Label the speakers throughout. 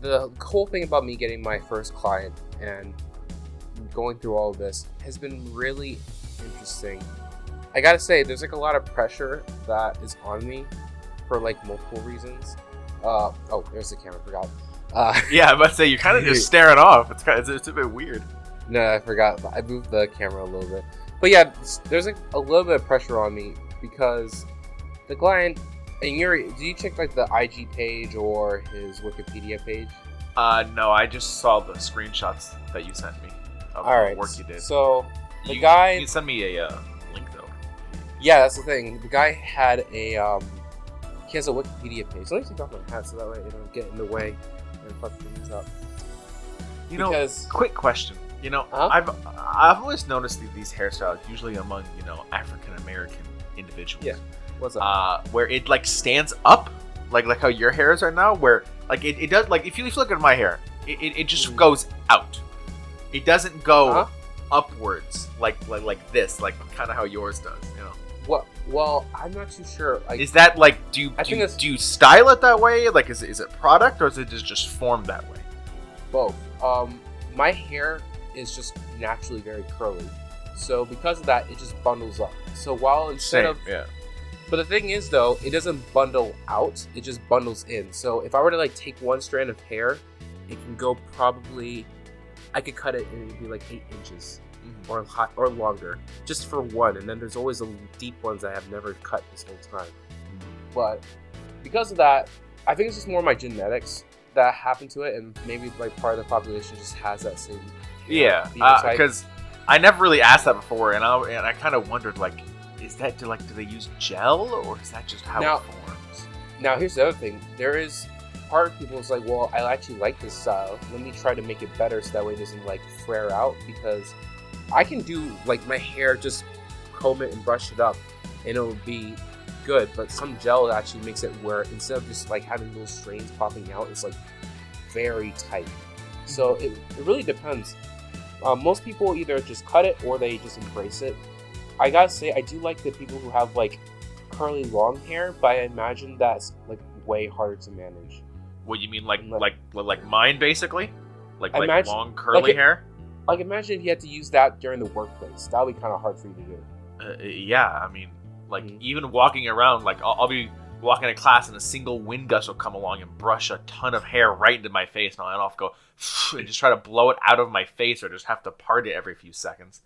Speaker 1: the whole thing about me getting my first client and going through all of this has been really interesting. I gotta say, there's like a lot of pressure that is on me for like multiple reasons. Oh, there's the camera. I forgot.
Speaker 2: Yeah, I'm about to say you're kind of just staring off. It's a bit weird.
Speaker 1: No, I forgot. I moved the camera a little bit. But yeah, there's like a little bit of pressure on me because the client. And do you check like the IG page or his Wikipedia page?
Speaker 2: No, I just saw the screenshots that you sent me of the work you did.
Speaker 1: So the guy.
Speaker 2: You can send me a link though.
Speaker 1: Yeah, that's the thing. The guy had he has a Wikipedia page. Let me take off my hat so that way it don't get in the way and fuck things up.
Speaker 2: Quick question. I've always noticed these hairstyles usually among African American individuals.
Speaker 1: Yeah. What's up?
Speaker 2: Where it like stands up, like how your hairs are now. Where like it does, like if you look at my hair, it just goes out. It doesn't go upwards like this, like kind of how yours does.
Speaker 1: Well, I'm not too sure.
Speaker 2: Is that like do you style it that way? Like is it product or is it just formed that way?
Speaker 1: Both. My hair is just naturally very curly, so because of that, it just bundles up. So while But the thing is, though, it doesn't bundle out. It just bundles in. So if I were to like take one strand of hair, it can go probably. I could cut it and it'd be like 8 inches or longer, just for one. And then there's always the deep ones I have never cut this whole time. But because of that, I think it's just more my genetics that happen to it, and maybe like part of the population just has that same.
Speaker 2: Because I never really asked that before, and I kind of wondered like. Is that do they use gel or is that just how it forms?
Speaker 1: Now here's the other thing. There is part of people is like, well, I actually like this style. Let me try to make it better so that way it doesn't like flare out, because I can do like my hair, just comb it and brush it up and it'll be good. But some gel actually makes it where instead of just like having little strains popping out, it's like very tight. So it really depends. Most people either just cut it or they just embrace it. I gotta say, I do like the people who have like curly long hair, but I imagine that's like way harder to manage.
Speaker 2: What you mean, like mine basically, like long curly hair?
Speaker 1: Like imagine if you had to use that during the workplace. That would be kind of hard for you to do.
Speaker 2: Yeah, I mean, like even walking around, like I'll be walking to class and a single wind gust will come along and brush a ton of hair right into my face, and I'll go and just try to blow it out of my face, or just have to part it every few seconds.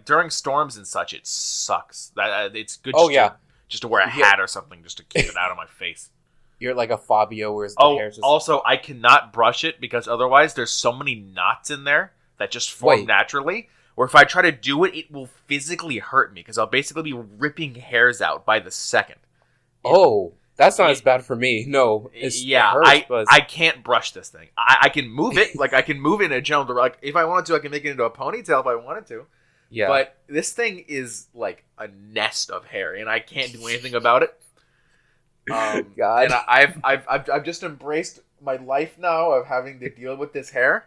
Speaker 2: During storms and such, it sucks. It's good just to wear a hat or something just to keep it out of my face.
Speaker 1: You're like a Fabio, where the hair's just...
Speaker 2: Also, I cannot brush it because otherwise there's so many knots in there that just form naturally. Or if I try to do it, it will physically hurt me because I'll basically be ripping hairs out by the second.
Speaker 1: That's not as bad for me. No, it hurts,
Speaker 2: I can't brush this thing. I can move it, like I can move it in a general direction. Like if I wanted to, I can make it into a ponytail if I wanted to. Yeah. But this thing is like a nest of hair, and I can't do anything about it. God. And I've just embraced my life now of having to deal with this hair.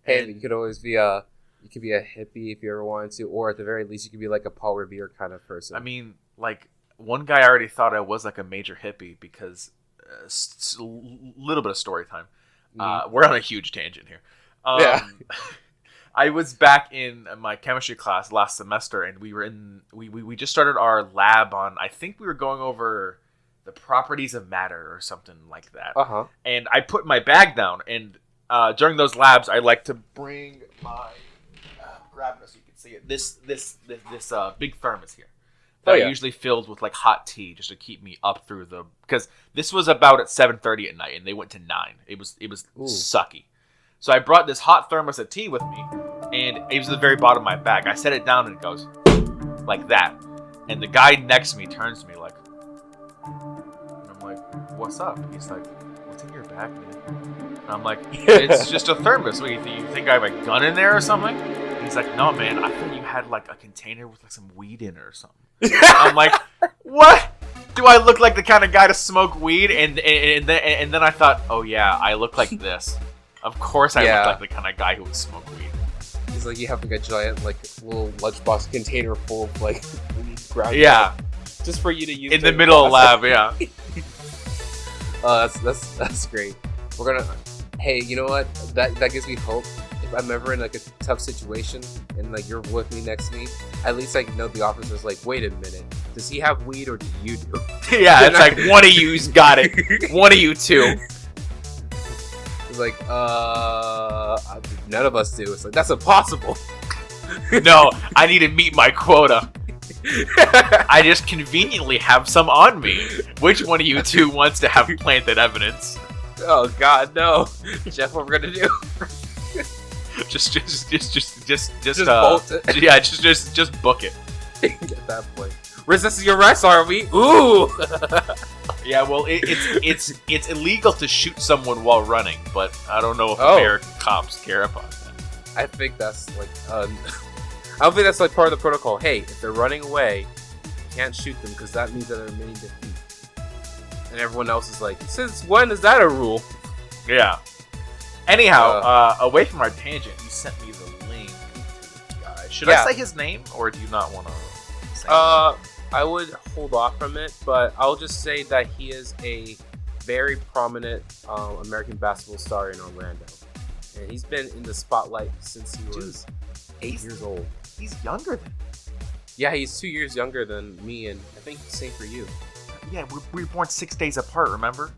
Speaker 1: And you could always be a hippie if you ever wanted to, or at the very least, you could be like a Paul Revere kind of person.
Speaker 2: I mean, like. One guy already thought I was like a major hippie because a little bit of story time. We're on a huge tangent here. I was back in my chemistry class last semester, and we just started our lab on. I think we were going over the properties of matter or something like that. And I put my bag down, and during those labs, I like to bring my grab it so you can see it. This big thermos here. I usually filled with like hot tea just to keep me up through because this was about at 7:30 at night and they went to 9. It was sucky. So I brought this hot thermos of tea with me, and it was at the very bottom of my bag. I set it down and it goes like that. And the guy next to me turns to me like, and I'm like, "What's up?" He's like, "What's in your bag, man?" And I'm like, "It's just a thermos. What, you think I have a gun in there or something?" And he's like, "No, man. I thought you had like a container with like some weed in it or something." I'm like, what? Do I look like the kind of guy to smoke weed? And then I thought, oh yeah, I look like this. Of course I look like the kind of guy who would smoke weed.
Speaker 1: He's like, you have like a giant like little lunchbox container full of like ground.
Speaker 2: Yeah.
Speaker 1: Just for you to use
Speaker 2: in the middle of lab, yeah.
Speaker 1: That's great. Hey, you know what? That gives me hope. If I'm ever in like a tough situation and like you're with me next to me, at least I know the officer's like, wait a minute, does he have weed or do you do?
Speaker 2: Yeah, it's like one of you's got it. One of you two.
Speaker 1: It's like, none of us do. It's like, that's impossible.
Speaker 2: No, I need to meet my quota. I just conveniently have some on me. Which one of you two wants to have planted evidence?
Speaker 1: Oh God, no, Jeff, what we're gonna do?
Speaker 2: Just
Speaker 1: bolt it.
Speaker 2: Yeah, just book it.
Speaker 1: At that point, resisting arrest, are we? Ooh.
Speaker 2: Yeah, well, it's illegal to shoot someone while running, but I don't know if American cops care about that.
Speaker 1: I think that's like, I don't think that's like part of the protocol. Hey, if they're running away, you can't shoot them because that means that they're admitting defeat. And everyone else is like, since when is that a rule?
Speaker 2: Yeah. Anyhow, away from our tangent, you sent me the link to the guy. Should I say his name, or do you not want to say
Speaker 1: I would hold off from it, but I'll just say that he is a very prominent American basketball star in Orlando. And he's been in the spotlight since he was 8 years old.
Speaker 2: He's younger than me.
Speaker 1: Yeah, he's 2 years younger than me, and I think the same for you.
Speaker 2: Yeah, we were born 6 days apart, remember?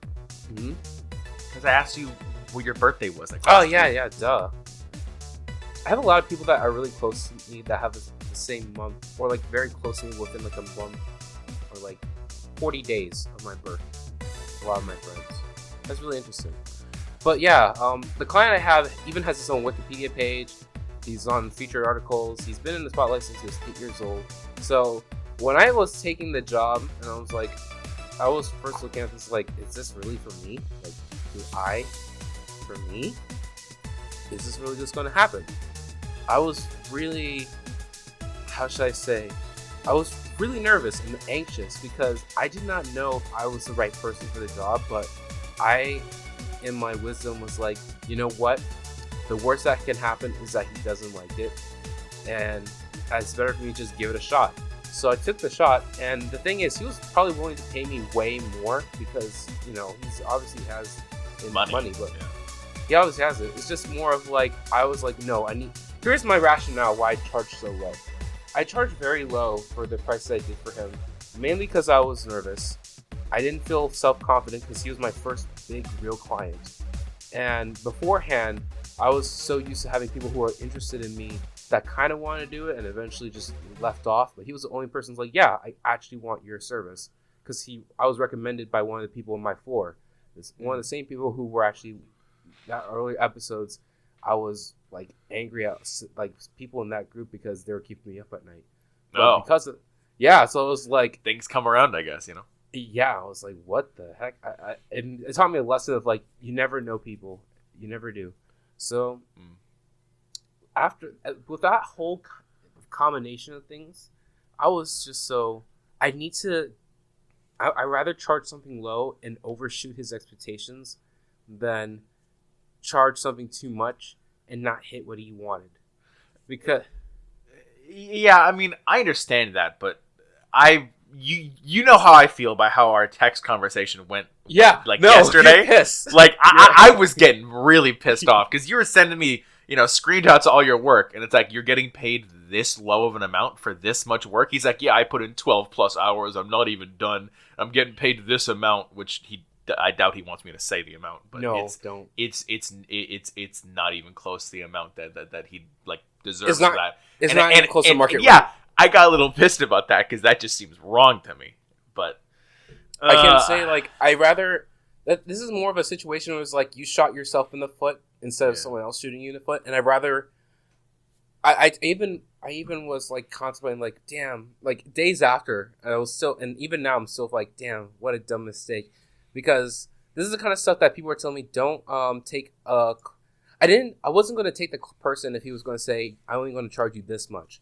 Speaker 1: Mm-hmm.
Speaker 2: Because I asked you what your birthday was.
Speaker 1: Yeah, duh. I have a lot of people that are really close to me that have the same month, or like very close to me within like a month, or like 40 days of my birth. A lot of my friends. That's really interesting. But yeah, the client I have even has his own Wikipedia page. He's on featured articles. He's been in the spotlight since he was 8 years old. So when I was taking the job, and I was like, I was first looking at this like, is this really for me? Like, for me? Is this really just going to happen? I was really, how should I say? I was really nervous and anxious because I did not know if I was the right person for the job, but I, in my wisdom, was like, you know what? The worst that can happen is that he doesn't like it, and it's better for me to just give it a shot. So I took the shot, and the thing is, he was probably willing to pay me way more because, you know, he's obviously has money, but he obviously has it. It's just more of like, I was like, no, here's my rationale why I charged so low. I charged very low for the price that I did for him, mainly because I was nervous. I didn't feel self-confident because he was my first big real client. And beforehand, I was so used to having people who are interested in me that kind of wanted to do it and eventually just left off. But he was the only person who's like, yeah, I actually want your service. Because I was recommended by one of the people on my floor. It's one of the same people who were actually, that early episodes, I was like angry at like people in that group because they were keeping me up at night. But because of, so it was like,
Speaker 2: things come around, I guess, you know?
Speaker 1: Yeah, I was like, what the heck? And it taught me a lesson of like, you never know people. You never do. So with that whole combination of things, I was just I'd rather charge something low and overshoot his expectations than charge something too much and not hit what he wanted. Because
Speaker 2: yeah, I mean, I understand that, but you know how I feel by how our text conversation went.
Speaker 1: Yeah,
Speaker 2: yesterday.
Speaker 1: You're pissed.
Speaker 2: Like I was getting really pissed off because you were sending me, screenshots of all your work, and it's like, you're getting paid this low of an amount for this much work. He's like, yeah, I put in 12 plus hours. I'm not even done. I'm getting paid this amount, which I doubt he wants me to say the amount, but
Speaker 1: don't.
Speaker 2: It's not even close to the amount that he like deserves for that.
Speaker 1: It's not even close to market.
Speaker 2: Yeah, I got a little pissed about that because that just seems wrong to me. But
Speaker 1: I can say I rather that this is more of a situation where it's like you shot yourself in the foot instead of someone else shooting you in the foot, and I'd rather. I even was like contemplating like, damn, like days after I was still, and even now I'm still like, damn, what a dumb mistake, because this is the kind of stuff that people are telling me don't take a. I wasn't going to take the person if he was going to say I'm only going to charge you this much.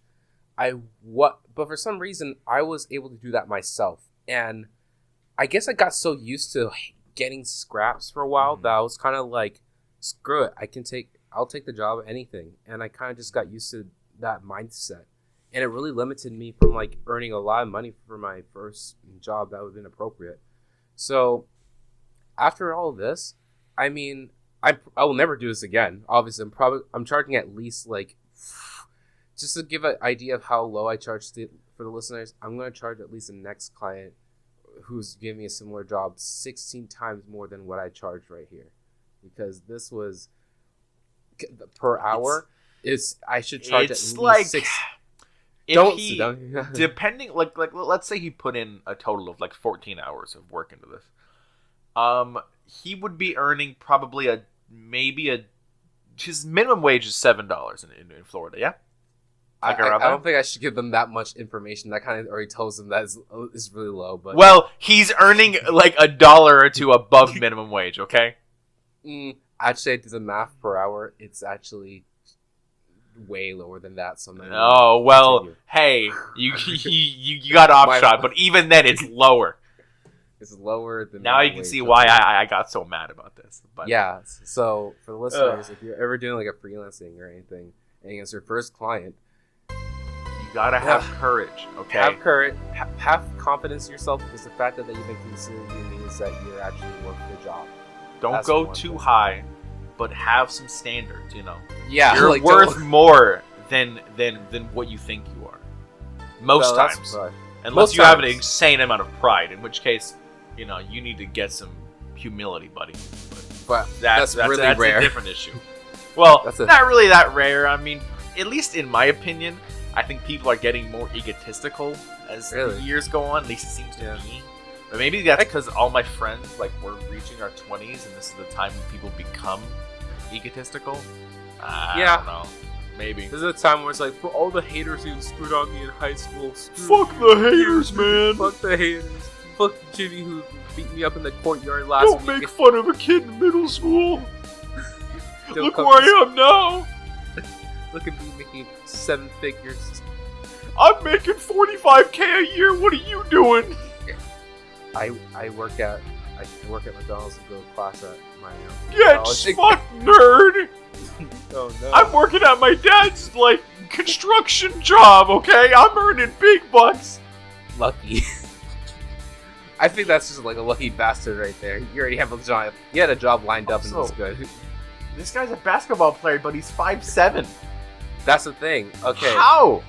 Speaker 1: But for some reason I was able to do that myself, and I guess I got so used to getting scraps for a while that I was kind of like, screw it, I'll take the job of anything, and I kind of just got used to that mindset, and it really limited me from like earning a lot of money for my first job that would have been appropriate. So after all this, I mean, I will never do this again. Obviously, I'm charging at least like, just to give an idea of how low I charge for the listeners. I'm going to charge at least the next client who's giving me a similar job 16 times more than what I charged right here, because this was per hour. I should charge at least
Speaker 2: like,
Speaker 1: 6.
Speaker 2: Depending, like let's say he put in a total of like 14 hours of work into this. He would be earning probably his minimum wage is $7 in Florida. Yeah.
Speaker 1: I don't think I should give them that much information. That kind of already tells them that is really low. But
Speaker 2: well, he's earning like $1 or $2 above minimum wage. Okay.
Speaker 1: Actually, I did the math per hour. It's actually way lower than that. So
Speaker 2: hey, you got offshot, but even then, it's lower.
Speaker 1: It's lower than
Speaker 2: now. You can see why I got so mad about this. But
Speaker 1: yeah. So for the listeners, if you're ever doing like a freelancing or anything, and it's your first client,
Speaker 2: you gotta have courage. Okay.
Speaker 1: Have courage. Have confidence in yourself, because the fact that you even consider you means that you're actually working the job.
Speaker 2: Don't go too high, but have some standards. You know.
Speaker 1: Yeah.
Speaker 2: You're like, worth more than what you think you are. Most times. Unless you have an insane amount of pride, in which case, you know, you need to get some humility, buddy.
Speaker 1: But that's really rare.
Speaker 2: A different issue. Well, not really that rare. I mean, at least in my opinion, I think people are getting more egotistical as the years go on. At least it seems to me. But maybe that's because all my friends, like, we're reaching our 20s, and this is the time when people become egotistical. I don't know. Maybe.
Speaker 1: This is a time where it's like, for all the haters who screwed on me in high school,
Speaker 2: fuck the haters, man.
Speaker 1: Fuck the haters. Fuck Jimmy who beat me up in the courtyard last week.
Speaker 2: Don't make fun of a kid in middle school. Look where I am now.
Speaker 1: Look at me making 7 figures.
Speaker 2: I'm making $45K a year. What are you doing?
Speaker 1: I work at McDonald's and go to class at my
Speaker 2: Get fucked, nerd.
Speaker 1: Oh no!
Speaker 2: I'm working at my dad's like construction job. Okay, I'm earning big bucks.
Speaker 1: Lucky. I think that's just like a lucky bastard right there. You already have a job. You had a job lined up, and it's good.
Speaker 2: This guy's a basketball player, but he's 5'7".
Speaker 1: That's the thing. Okay.
Speaker 2: How?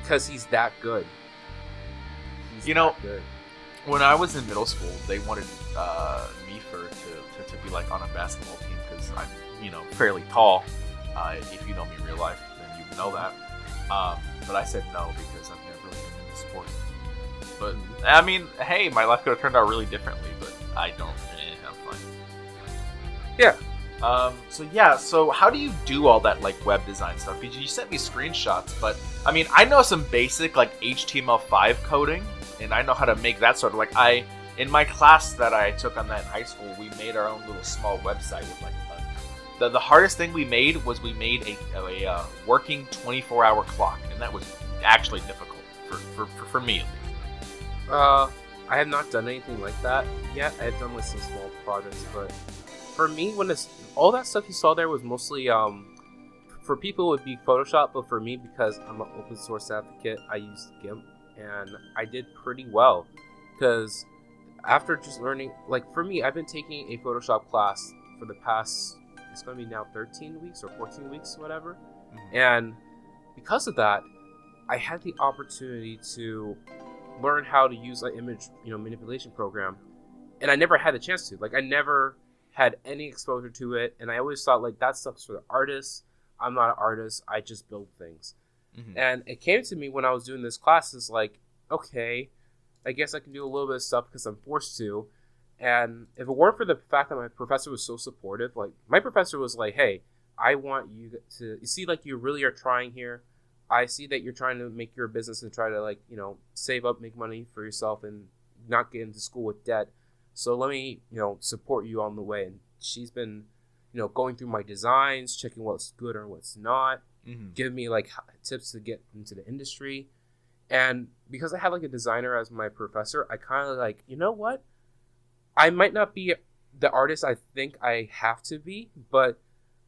Speaker 1: Because he's that good.
Speaker 2: Good. When I was in middle school, they wanted me to be like on a basketball team because I'm fairly tall. If you know me in real life, then you know that. But I said no because I've never really been in the sport. But I mean, hey, my life could have turned out really differently, but I don't. I'm fine.
Speaker 1: Yeah.
Speaker 2: So how do you do all that like web design stuff? You sent me screenshots, but I mean, I know some basic like HTML5 coding, and I know how to make that sort of like in my class that I took on that in high school, we made our own little small website with like the hardest thing we made was we made a working 24-hour clock, and that was actually difficult for me at least.
Speaker 1: I have not done anything like that yet. I have done like some small projects, but for me, all that stuff you saw there was mostly for people it would be Photoshop, but for me, because I'm an open source advocate, I used GIMP, and I did pretty well because after just learning, like for me, I've been taking a Photoshop class for the past, it's going to be now 13 weeks or 14 weeks, whatever, and because of that, I had the opportunity to learn how to use an image manipulation program, and I never had the chance to. Like, I never had any exposure to it, and I always thought like that stuff's for the artists. I'm not an artist, I just build things. And it came to me when I was doing this class, it's like, okay, I guess I can do a little bit of stuff because I'm forced to. And if it weren't for the fact that my professor was so supportive, like my professor was like, hey, I want you to, you see, like, you really are trying here. I see that you're trying to make your business and try to, like, save up, make money for yourself and not get into school with debt. So let me, support you on the way. And she's been, going through my designs, checking what's good or what's not, giving me, like, tips to get into the industry. And because I have, like, a designer as my professor, I kind of, like, you know what? I might not be the artist I think I have to be, but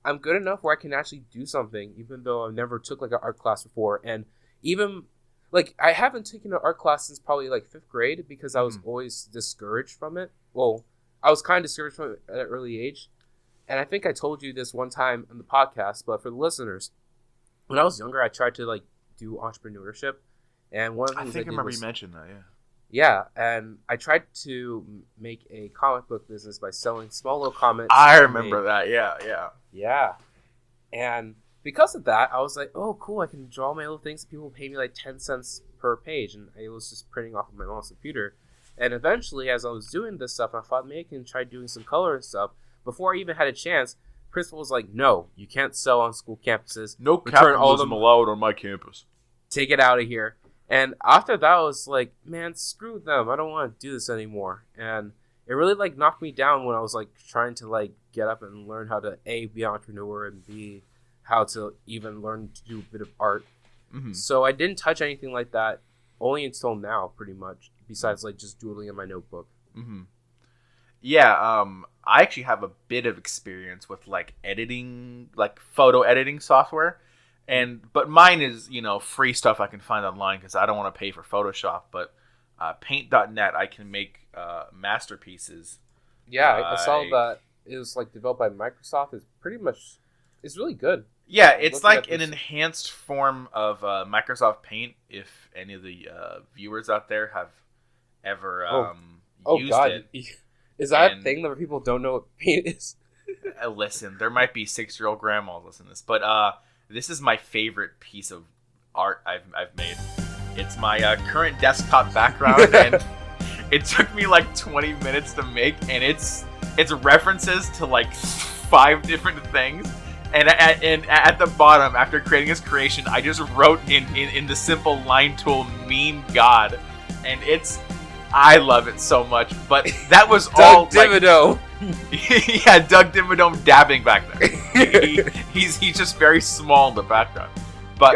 Speaker 1: I'm good enough where I can actually do something, even though I never took like an art class before. And even like I haven't taken an art class since probably like 5th grade because I was always discouraged from it. Well, I was kind of discouraged from it at an early age. And I think I told you this one time on the podcast, but for the listeners, when I was younger, I tried to like do entrepreneurship, and one of the things I remember
Speaker 2: you mentioned that, yeah.
Speaker 1: Yeah, and I tried to make a comic book business by selling small little comics.
Speaker 2: I remember that, yeah.
Speaker 1: Yeah, and because of that, I was like, oh, cool, I can draw my little things. People pay me like 10 cents per page, and I was just printing off of my mom's computer. And eventually, as I was doing this stuff, I thought maybe I can try doing some color and stuff. Before I even had a chance, principal was like, no, you can't sell on school campuses.
Speaker 2: No capitalism allowed on my campus.
Speaker 1: Take it out of here. And after that, I was like, man, screw them. I don't want to do this anymore. And it really like knocked me down when I was like trying to like get up and learn how to A, be an entrepreneur, and B, how to even learn to do a bit of art. Mm-hmm. So I didn't touch anything like that only until now, pretty much, besides like just doodling in my notebook.
Speaker 2: Mm-hmm. Yeah, I actually have a bit of experience with like editing, like photo editing software. But mine is, free stuff I can find online because I don't want to pay for Photoshop. But paint.net, I can make masterpieces.
Speaker 1: Yeah, I saw that it was like developed by Microsoft. It's really good.
Speaker 2: Yeah, it's like an enhanced form of Microsoft Paint. If any of the viewers out there have ever used it.
Speaker 1: Is that a thing that people don't know what Paint is?
Speaker 2: Listen, there might be 6-year-old grandmas listening to this, but this is my favorite piece of art I've made. It's my current desktop background, and it took me like 20 minutes to make, and it's references to like 5 different things. And at the bottom, after creating this creation, I just wrote in the simple line tool, meme god, and I love it so much. But that was all
Speaker 1: Doug Dimmadome.
Speaker 2: Yeah, Doug Dimmadome dabbing back there. He's just very small in the background. But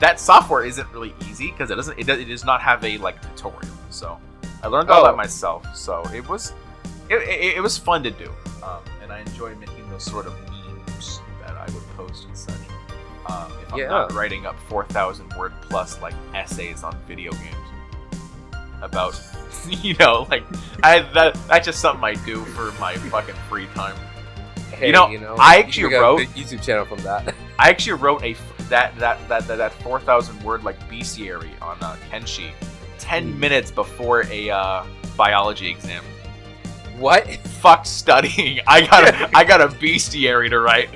Speaker 2: that software isn't really easy because it does not have a like tutorial. So I learned all that myself. So it was fun to do, and I enjoy making those sort of memes that I would post and such. If I'm not writing up 4,000 word plus like essays on video games about. That's just something I do for my fucking free time.
Speaker 1: Hey,
Speaker 2: I actually wrote
Speaker 1: a YouTube channel from that.
Speaker 2: I actually wrote that 4,000 word like bestiary on Kenshi 10 minutes before a biology exam.
Speaker 1: What?
Speaker 2: Fuck studying. I got a bestiary to write.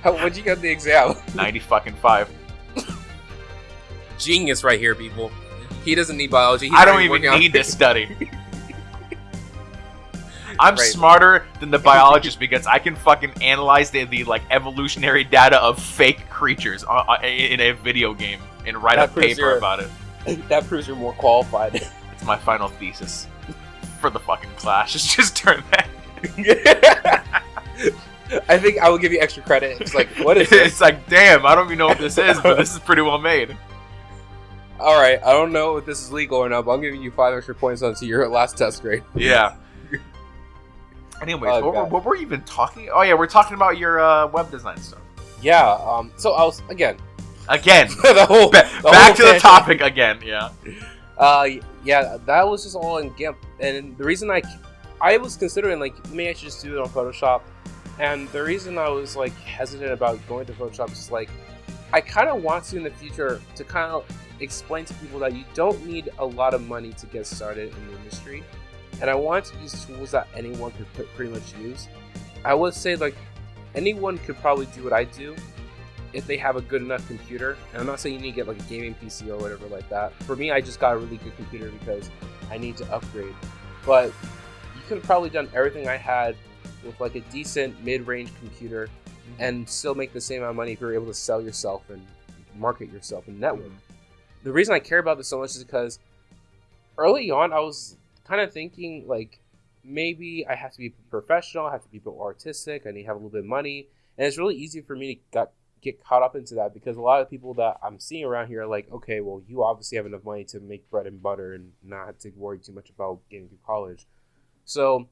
Speaker 1: What'd you get in the exam?
Speaker 2: 90
Speaker 1: Genius right here, people. He doesn't need biology.
Speaker 2: I don't even need to study. I'm smarter than the biologist because I can fucking analyze the like evolutionary data of fake creatures in a video game and write a paper about it.
Speaker 1: That proves you're more qualified.
Speaker 2: It's my final thesis for the fucking class. Just turn that.
Speaker 1: I think I will give you extra credit. It's like, what is this?
Speaker 2: It's like, damn, I don't even know what this is, but this is pretty well made.
Speaker 1: All right, I don't know if this is legal or not, but I'm giving you 5 extra points onto your last test grade.
Speaker 2: Yeah. Anyways, what were you even talking? Oh yeah, we're talking about your web design stuff.
Speaker 1: Yeah. So I was again.
Speaker 2: back to the topic again. Yeah.
Speaker 1: Yeah, that was just all in GIMP, and the reason I was considering like maybe I should just do it on Photoshop, and the reason I was like hesitant about going to Photoshop is like I kind of want to in the future to kind of explain to people that you don't need a lot of money to get started in the industry, and I want to use tools that anyone could pretty much use. I would say like anyone could probably do what I do if they have a good enough computer, and I'm not saying you need to get like a gaming PC or whatever like that. For me, I just got a really good computer because I need to upgrade, but you could have probably done everything I had with like a decent mid-range computer and still make the same amount of money if you're able to sell yourself and market yourself and network. The reason I care about this so much is because early on I was kind of thinking like maybe I have to be professional, I have to be more artistic, I need to have a little bit of money, and it's really easy for me to get caught up into that because a lot of people that I'm seeing around here are like, okay, well, you obviously have enough money to make bread and butter and not have to worry too much about getting through college. So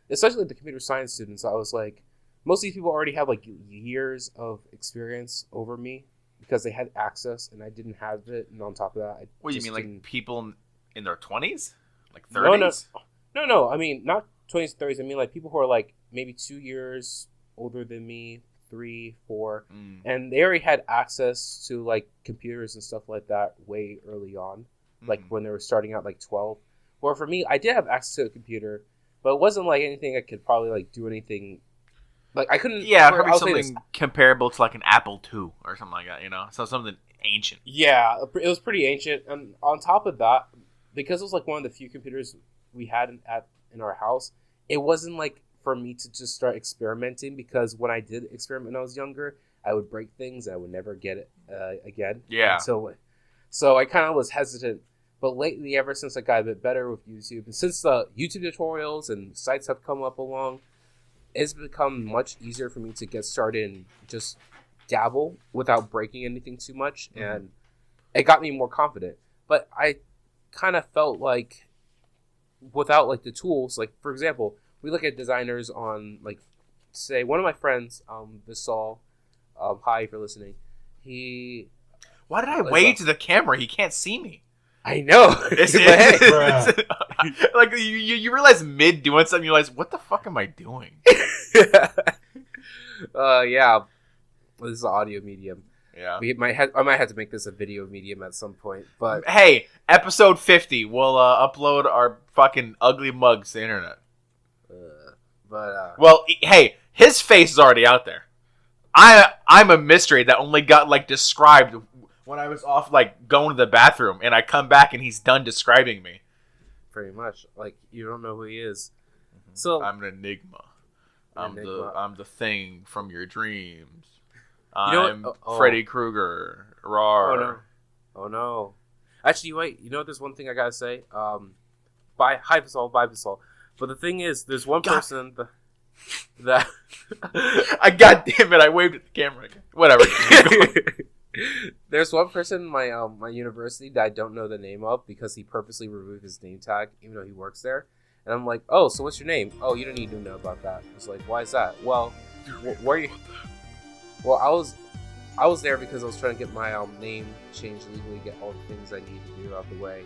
Speaker 1: especially the computer science students, I was like, most of these people already have like years of experience over me because they had access and I didn't have it. And on top of that,
Speaker 2: what do you mean, like people in their 20s, like 30s?
Speaker 1: No. I mean, not 20s, 30s. I mean, like people who are like maybe 2 years older than me, 3, 4, and they already had access to like computers and stuff like that way early on, like when they were starting out like 12. Well, for me, I did have access to a computer, but it wasn't like anything I could probably like do anything. Like I couldn't.
Speaker 2: Yeah, probably something comparable to like an Apple II or something like that. You know, so something ancient.
Speaker 1: Yeah, it was pretty ancient, and on top of that, because it was like one of the few computers we had in our house, it wasn't like for me to just start experimenting, because when I did experiment when I was younger, I would break things. I would never get it again.
Speaker 2: Yeah.
Speaker 1: So I kind of was hesitant. But lately, ever since I got a bit better with YouTube, and since the YouTube tutorials and sites have come up along, it's become much easier for me to get started and just dabble without breaking anything too much. And it got me more confident. But I kind of felt like without like the tools, like for example, we look at designers on like, say, one of my friends, Visal, hi if you're listening.
Speaker 2: Why did I wave to the camera? He can't see me.
Speaker 1: I know.
Speaker 2: Like you realize mid doing something, you realize, what the fuck am I doing?
Speaker 1: Yeah. Well, this is an audio medium.
Speaker 2: Yeah.
Speaker 1: I might have to make this a video medium at some point. But
Speaker 2: hey, episode 50, we'll upload our fucking ugly mugs to the internet. Well, hey, his face is already out there. I'm a mystery that only got like described when I was off like going to the bathroom, and I come back and he's done describing me.
Speaker 1: Pretty much, like you don't know who he is. So
Speaker 2: I'm an enigma. I'm the thing from your dreams.
Speaker 1: I'm
Speaker 2: Freddy Krueger. Rawr.
Speaker 1: Oh no. Actually, wait. You know, there's one thing I gotta say. Bye, Visal. But the thing is, there's one person that
Speaker 2: I goddamn it! I waved at the camera again. Whatever.
Speaker 1: There's one person in my my university that I don't know the name of, because he purposely removed his name tag even though he works there. And I'm like, oh, so what's your name? Oh, you don't need to know about that. I was like, why is that? Well, where are you? Well, I was there because I was trying to get my name changed legally, get all the things I need to do out the way.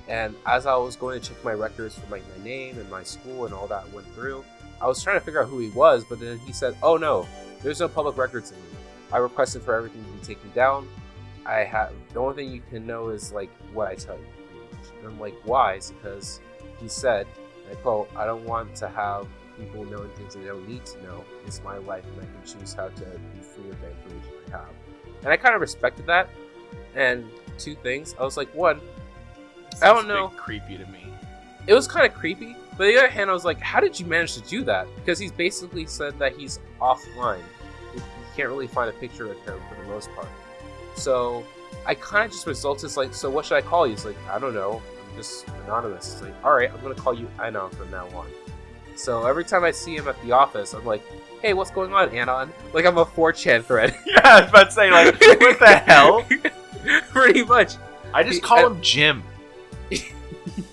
Speaker 1: And as I was going to check my records for like my name and my school and all that went through, I was trying to figure out who he was, but then he said, oh no, there's no public records in me. I requested for everything to be taken down. The only thing you can know is like what I tell you. And I'm like, why? It's because he said, and I quote, I don't want to have people knowing things they don't need to know. It's my life, and I can choose how to be free of the information I have. And I kind of respected that. And two things. I was like, one, I don't know.
Speaker 2: Creepy to me.
Speaker 1: It was kind of creepy. But on the other hand, I was like, how did you manage to do that? Because he's basically said that he's offline. You can't really find a picture of him for the most part. So I kind of just resulted like, so what should I call you? He's like, I don't know. I'm just anonymous. It's like, all right, I'm going to call you Anon from now on. So every time I see him at the office, I'm like, hey, what's going on, Anon? Like I'm a 4chan thread.
Speaker 2: Yeah, I was about to say, like, what the hell?
Speaker 1: Pretty much.
Speaker 2: I just call him Jim.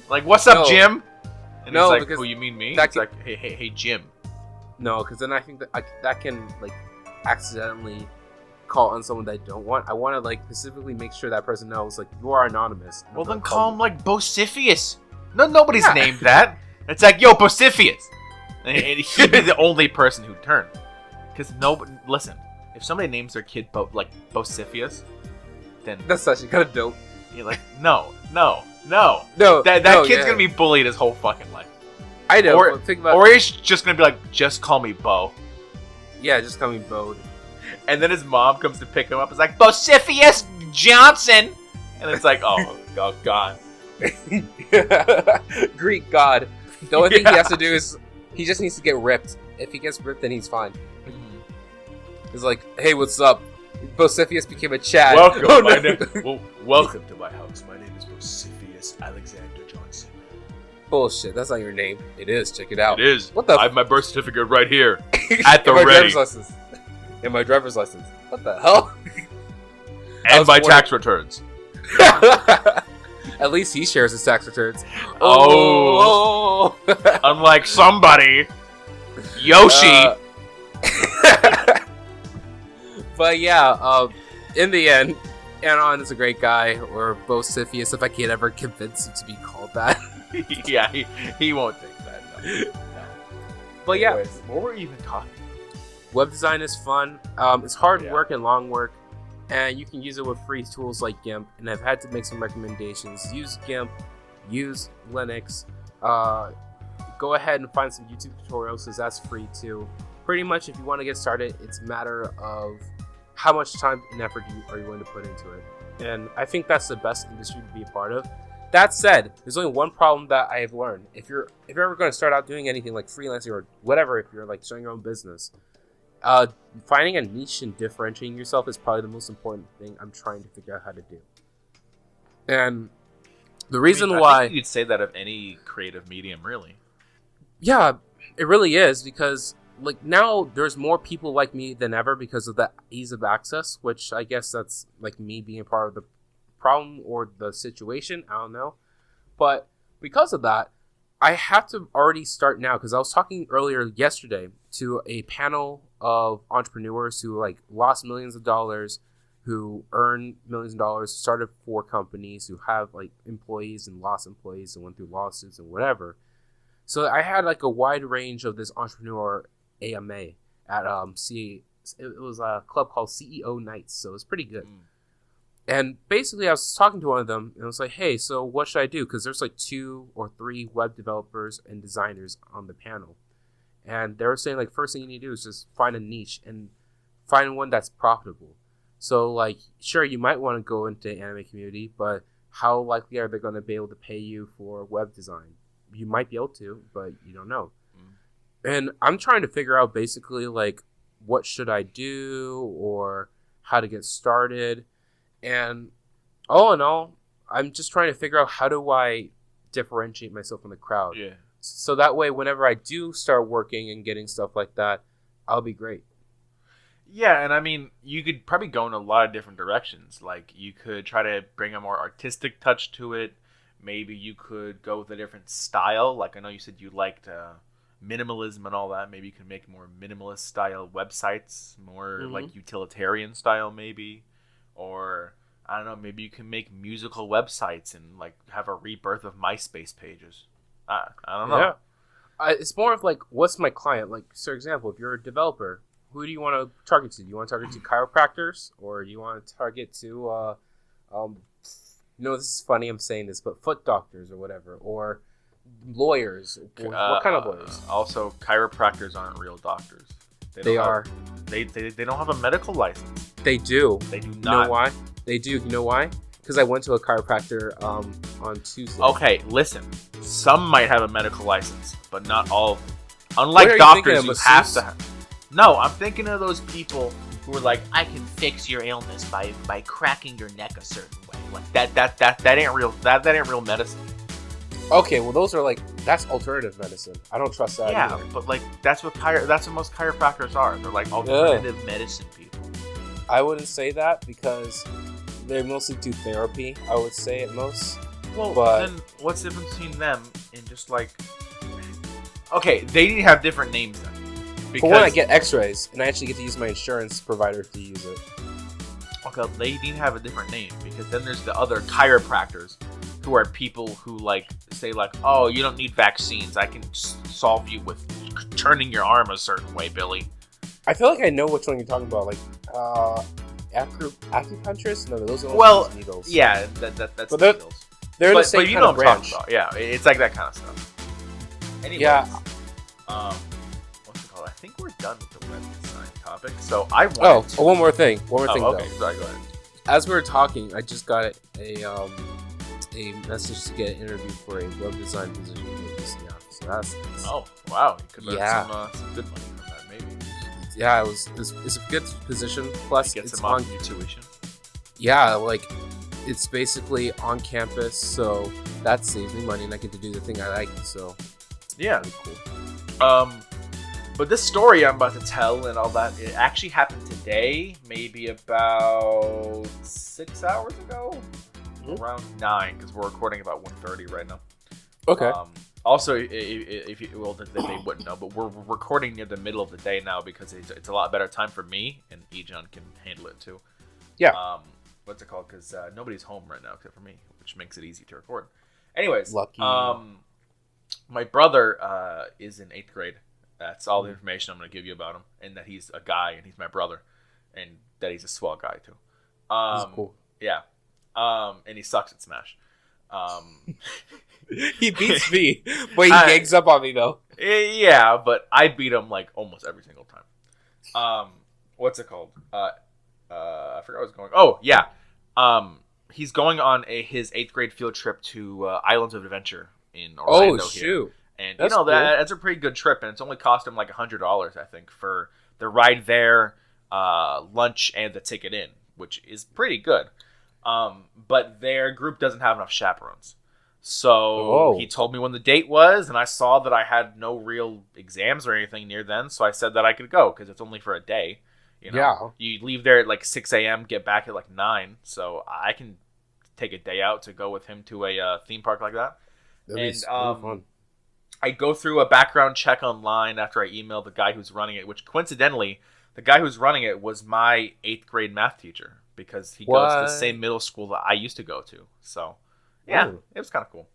Speaker 2: Like, what's up, Jim? And he's like, oh, you mean me? It's like, hey, Jim.
Speaker 1: No, because then I think that that can, like, accidentally call on someone that I don't want. I want to, like, specifically make sure that person knows, like, you are anonymous.
Speaker 2: Well, then call him, like, Bocephius. Nobody's named that. It's like, yo, Bocephius. And he'd be the only person who'd turn. Because listen, if somebody names their kid Bocephius, then...
Speaker 1: That's actually kind of dope.
Speaker 2: You're like, no. That kid's gonna be bullied his whole fucking life.
Speaker 1: I know.
Speaker 2: Or he's just gonna be like, just call me Bo.
Speaker 1: Yeah, just call me Bode.
Speaker 2: And then his mom comes to pick him up. It's like, Bocephius Johnson. And it's like, oh God.
Speaker 1: Greek god. The only thing he has to do is he just needs to get ripped. If he gets ripped, then he's fine. It's like, hey, what's up? Bocephius became a Chad.
Speaker 2: Welcome to my house. My name is Bocephius Alexander Johnson.
Speaker 1: Bullshit. That's not your name. It is. Check it out.
Speaker 2: It is.
Speaker 1: What the?
Speaker 2: I have my birth certificate right here at the ready.
Speaker 1: And my driver's license. What the hell?
Speaker 2: And my tax returns.
Speaker 1: At least he shares his tax returns.
Speaker 2: Oh. Unlike somebody. Yoshi.
Speaker 1: But yeah, in the end, Anon is a great guy, or Bocephius, if I can't ever convince him to be called that.
Speaker 2: Yeah, he won't think that. No.
Speaker 1: But anyways,
Speaker 2: what were we even talking
Speaker 1: Web design is fun. It's hard work and long work, and you can use it with free tools like GIMP. And I've had to make some recommendations. Use GIMP, use Linux. Go ahead and find some YouTube tutorials because that's free too. Pretty much, if you want to get started, it's a matter of how much time and effort are you going to put into it. And I think that's the best industry to be a part of. That said, there's only one problem that I have learned. If you're ever going to start out doing anything like freelancing or whatever, if you're like starting your own business, finding a niche and differentiating yourself is probably the most important thing I'm trying to figure out how to do. And the reason why...
Speaker 2: I think you'd say that of any creative medium, really.
Speaker 1: Yeah, it really is, because like now there's more people like me than ever because of the ease of access, which I guess that's like me being a part of the problem or the situation. I don't know. But because of that, I have to already start now, because I was talking earlier yesterday to a panel of entrepreneurs who like lost millions of dollars, who earn millions of dollars, started 4 companies, who have like employees and lost employees and went through lawsuits and whatever. So I had like a wide range of this entrepreneur AMA at it was a club called CEO Nights, so it was pretty good. And basically I was talking to one of them and I was like, hey, so what should I do? Because there's like 2 or 3 web developers and designers on the panel. And they were saying like, first thing you need to do is just find a niche and find one that's profitable. So like, sure, you might want to go into the anime community, but how likely are they going to be able to pay you for web design? You might be able to, but you don't know. And I'm trying to figure out basically like, what should I do or how to get started. And all in all, I'm just trying to figure out how do I differentiate myself from the crowd.
Speaker 2: Yeah.
Speaker 1: So that way, whenever I do start working and getting stuff like that, I'll be great.
Speaker 2: Yeah, and I mean, you could probably go in a lot of different directions. Like, you could try to bring a more artistic touch to it. Maybe you could go with a different style. Like, I know you said you liked minimalism and all that. Maybe you can make more minimalist style websites, more like utilitarian style maybe. Or, I don't know, maybe you can make musical websites and like have a rebirth of MySpace pages. I don't know.
Speaker 1: Yeah. It's more of like, what's my client? Like, for example, if you're a developer, who do you want to target to? Do you want to target to chiropractors? Or do you want to target to, this is funny I'm saying this, but foot doctors or whatever, or lawyers. What kind of lawyers?
Speaker 2: Also, chiropractors aren't real doctors. They don't have a medical license.
Speaker 1: They do.
Speaker 2: They do not.
Speaker 1: You know why? They do. You know why? Because I went to a chiropractor on Tuesday.
Speaker 2: Okay, listen. Some might have a medical license, but not all of them. Unlike doctors, you have to have... No, I'm thinking of those people who are like, I can fix your illness by cracking your neck a certain way. Like that ain't real. That ain't real medicine.
Speaker 1: Okay, well those are like, that's alternative medicine. I don't trust that.
Speaker 2: Yeah,
Speaker 1: either.
Speaker 2: But like that's what most chiropractors are. They're like alternative medicine people.
Speaker 1: I wouldn't say that because they mostly do therapy. I would say at most.
Speaker 2: Well,
Speaker 1: but
Speaker 2: then what's the difference between them and just like? Okay, they need to have different names then.
Speaker 1: For when I get X-rays and I actually get to use my insurance provider to use it.
Speaker 2: Okay, they need to have a different name because then there's the other chiropractors who are people who like say like, oh, you don't need vaccines. I can solve you with turning your arm a certain way, Billy.
Speaker 1: I feel like I know which one you're talking about. Like, acupuncturists? No, those are needles.
Speaker 2: Yeah, that's
Speaker 1: but
Speaker 2: needles.
Speaker 1: They're the same kind of branch.
Speaker 2: About. Yeah, it's like that kind of stuff. Anyways,
Speaker 1: yeah.
Speaker 2: What's it called? I think we're done with the web design topic. So I want.
Speaker 1: One more thing.
Speaker 2: Okay,
Speaker 1: though.
Speaker 2: Sorry, go ahead.
Speaker 1: As we were talking, I just got a message to get an interview for a web design position in UCF. So that's nice.
Speaker 2: Oh wow, you could earn some good money from that, maybe.
Speaker 1: Yeah, it's a good position. Plus,
Speaker 2: it's
Speaker 1: some
Speaker 2: on your tuition.
Speaker 1: Yeah, like it's basically on campus, so that saves me money, and I get to do the thing I like. So
Speaker 2: yeah,
Speaker 1: pretty cool.
Speaker 2: But this story I'm about to tell and all that, it actually happened today, maybe about 6 hours ago, around 9, because we're recording about 1:30 right now.
Speaker 1: Okay.
Speaker 2: Also, if you, well, they wouldn't know, but we're recording near the middle of the day now because it's a lot better time for me, and Ejon can handle it too.
Speaker 1: Yeah.
Speaker 2: What's it called? Because nobody's home right now except for me, which makes it easy to record. Anyways,
Speaker 1: lucky.
Speaker 2: My brother is in 8th grade, That's all the information I'm going to give you about him, and that he's a guy, and he's my brother, and that he's a swell guy too.
Speaker 1: He's cool.
Speaker 2: Yeah. And he sucks at Smash.
Speaker 1: He beats me, but he gangs up on me though.
Speaker 2: Yeah, but I beat him like almost every single time. What's it called? I forgot what I was going. Oh yeah. He's going on his 8th grade field trip to Islands of Adventure in Orlando.
Speaker 1: Oh shoot!
Speaker 2: Here. And
Speaker 1: that's
Speaker 2: cool.
Speaker 1: that's
Speaker 2: a pretty good trip, and it's only cost him like $100, I think, for the ride there, lunch, and the ticket in, which is pretty good. But their group doesn't have enough chaperones. So he told me when the date was, and I saw that I had no real exams or anything near then, so I said that I could go because it's only for a day. You know?
Speaker 1: Yeah.
Speaker 2: You leave there at like 6 a.m., get back at like 9, so I can take a day out to go with him to a theme park like that.
Speaker 1: That'd be fun.
Speaker 2: I go through a background check online after I email the guy who's running it, which coincidentally, the guy who's running it was my 8th grade math teacher because he goes to the same middle school that I used to go to. So, yeah, It was kind of cool.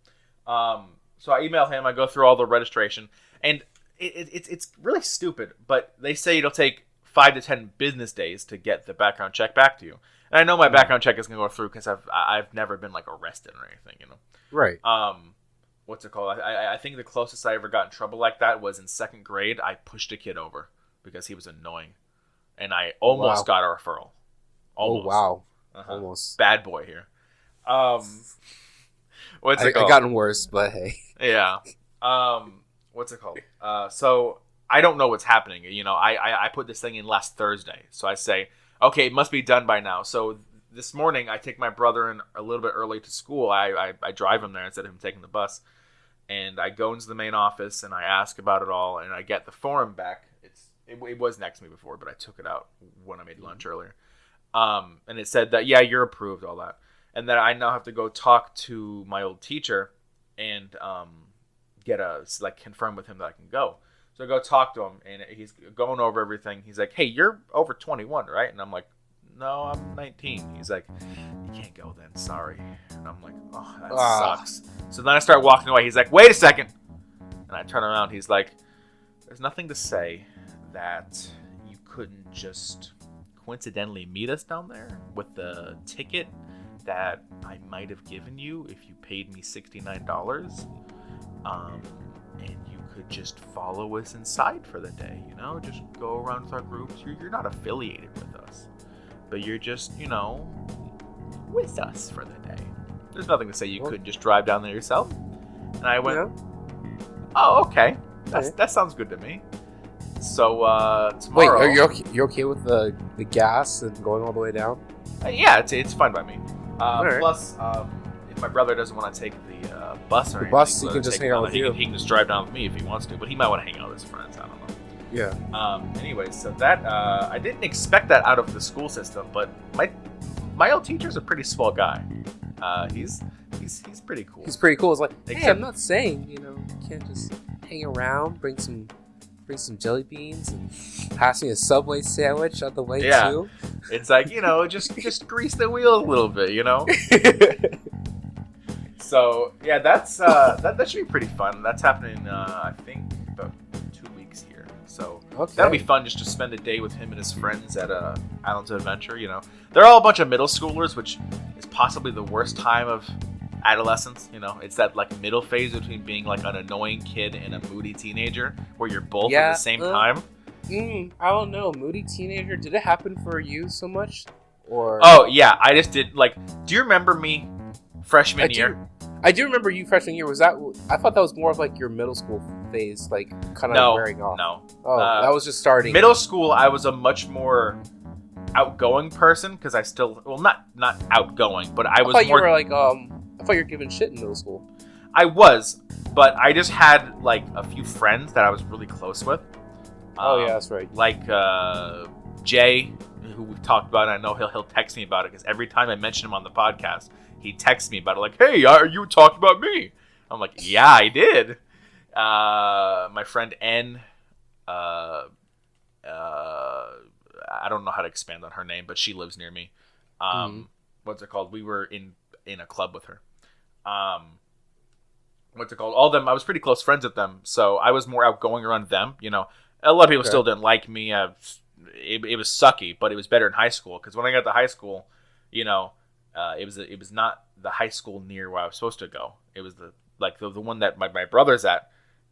Speaker 2: So I email him. I go through all the registration, and it's really stupid. But they say it'll take 5 to 10 business days to get the background check back to you. And I know my background check is gonna go through because I've never been like arrested or anything, you know.
Speaker 1: Right.
Speaker 2: What's it called? I think the closest I ever got in trouble like that was in 2nd grade. I pushed a kid over because he was annoying, and I almost got a referral. Almost.
Speaker 1: Oh wow.
Speaker 2: Almost. Bad boy here. What's it called?
Speaker 1: I gotten worse, but hey.
Speaker 2: Yeah. What's it called? So I don't know what's happening. You know, I put this thing in last Thursday. So I say, okay, it must be done by now. So this morning I take my brother in a little bit early to school. I drive him there instead of him taking the bus. And I go into the main office and I ask about it all, and I get the form back. It was next to me before, but I took it out when I made lunch earlier. And it said that, yeah, you're approved, all that. And that I now have to go talk to my old teacher and confirm with him that I can go. So I go talk to him, and he's going over everything. He's like, hey, you're over 21, right? And I'm like, no, I'm 19. He's like, you can't go then, sorry. And I'm like, oh, that sucks. So then I start walking away. He's like, wait a second. And I turn around. He's like, there's nothing to say that you couldn't just coincidentally meet us down there with the ticket that I might have given you if you paid me $69. And you could just follow us inside for the day, you know, just go around with our groups. You're not affiliated with us, but you're just, you know, with us for the day. There's nothing to say you couldn't just drive down there yourself. And I went, oh, okay. That sounds good to me. So tomorrow.
Speaker 1: Wait, are you okay with the gas and going all the way down?
Speaker 2: Yeah, it's fine by me.
Speaker 1: Right.
Speaker 2: Plus, if my brother doesn't want to take the bus or anything,
Speaker 1: he can just hang out with you.
Speaker 2: He can just drive down with me if he wants to, but he might want to hang out with his friends. I don't know.
Speaker 1: Yeah.
Speaker 2: Anyway, so that I didn't expect that out of the school system, but my old teacher's a pretty swell guy. He's pretty cool.
Speaker 1: He's pretty cool. It's like, hey, I'm not saying, you know, you can't just hang around, bring some jelly beans and pass me a Subway sandwich on the way too.
Speaker 2: It's like, you know, just grease the wheel a little bit, you know. So yeah, that's that should be pretty fun. That's happening I think about 2 weeks here. So that'll be fun just to spend a day with him and his friends at Islands of Adventure. You know, they're all a bunch of middle schoolers, which is possibly the worst time of adolescence. You know, it's that like middle phase between being like an annoying kid and a moody teenager where you're both at the same time.
Speaker 1: I don't know, moody teenager, did it happen for you so much? Or
Speaker 2: yeah, I just did. Like, do you remember me freshman year?
Speaker 1: I do remember you freshman year. Was that, I thought that was more of like your middle school phase, like kind of wearing off.
Speaker 2: No,
Speaker 1: that was just starting.
Speaker 2: Middle school, I was a much more outgoing person because I still, well, not outgoing, but I was
Speaker 1: thought
Speaker 2: more.
Speaker 1: You were like, I thought you were giving shit in middle school.
Speaker 2: I was, but I just had like a few friends that I was really close with.
Speaker 1: Yeah, that's right.
Speaker 2: Like Jay, who we've talked about, and I know he'll text me about it because every time I mention him on the podcast, he texts me about it like, hey, are you talking about me? I'm like, yeah, I did. My friend N, I don't know how to expand on her name, but she lives near me. What's it called? We were in a club with her. what's it called? All of them. I was pretty close friends with them, so I was more outgoing around them. You know, a lot of people still didn't like me. It was sucky, but it was better in high school because when I got to high school, you know, it was not the high school near where I was supposed to go. It was the one that my brother's at.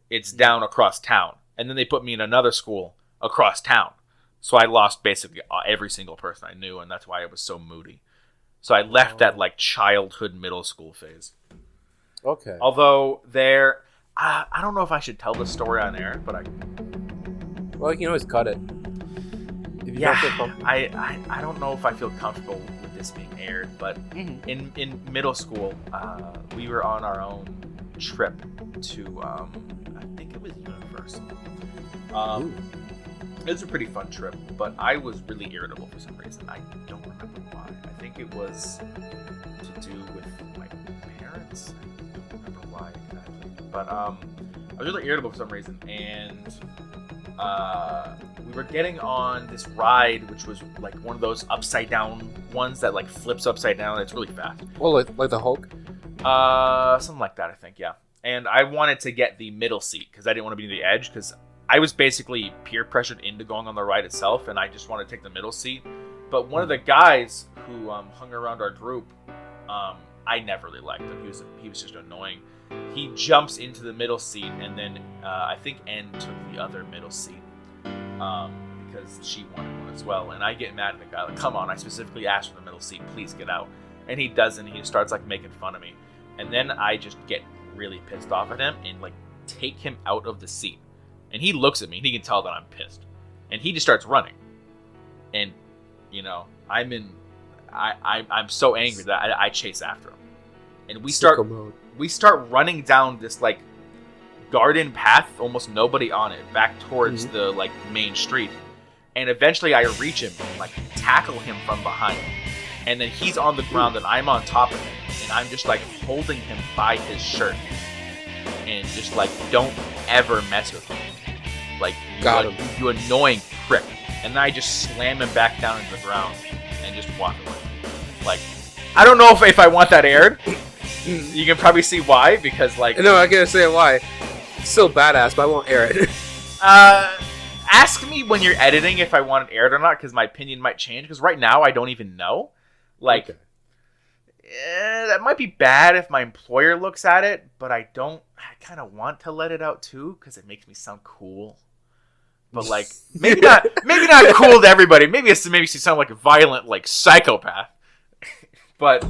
Speaker 2: It's down across town, and then they put me in another school across town. So I lost basically every single person I knew, and that's why I was so moody. So I left that like childhood middle school phase.
Speaker 1: Okay.
Speaker 2: Although I don't know if I should tell the story on air, but
Speaker 1: well, you can always cut it. If you don't feel comfortable.
Speaker 2: I don't know if I feel comfortable with this being aired, but in middle school, we were on our own trip to I think it was Universal. It was a pretty fun trip, but I was really irritable for some reason. I don't remember why. I think it was to do with my parents. I don't remember why exactly. But I was really irritable for some reason, and we were getting on this ride, which was like one of those upside down ones that like flips upside down. It's really fast.
Speaker 1: Well, like the Hulk?
Speaker 2: Something like that, I think, yeah. And I wanted to get the middle seat because I didn't want to be near the edge because I was basically peer pressured into going on the ride itself, and I just wanted to take the middle seat. But one of the guys who hung around our group, I never really liked him. He was just annoying. He jumps into the middle seat, and then I think N took the other middle seat because she wanted one as well. And I get mad at the guy, like, come on, I specifically asked for the middle seat, please get out. And he doesn't. He starts like making fun of me, and then I just get really pissed off at him and like take him out of the seat. And he looks at me, and he can tell that I'm pissed. And he just starts running. And, you know, I'm so angry that I chase after him. And we start running down this, like, garden path, almost nobody on it, back towards the, like, main street. And eventually I reach him and, like, tackle him from behind. And then he's on the ground, and I'm on top of him. And I'm just, like, holding him by his shirt. And just, like, don't ever mess with him. Like, you annoying prick. And then I just slam him back down into the ground and just walk away. Like, I don't know if I want that aired. You can probably see why, because, like...
Speaker 1: No, I can't say why. It's still badass, but I won't air it.
Speaker 2: Ask me when you're editing if I want it aired or not, because my opinion might change. Because right now, I don't even know. Like, that might be bad if my employer looks at it, but I kind of want to let it out, too, because it makes me sound cool. But, like, maybe not cool to everybody. Maybe it makes you sound like a violent, like, psychopath. But,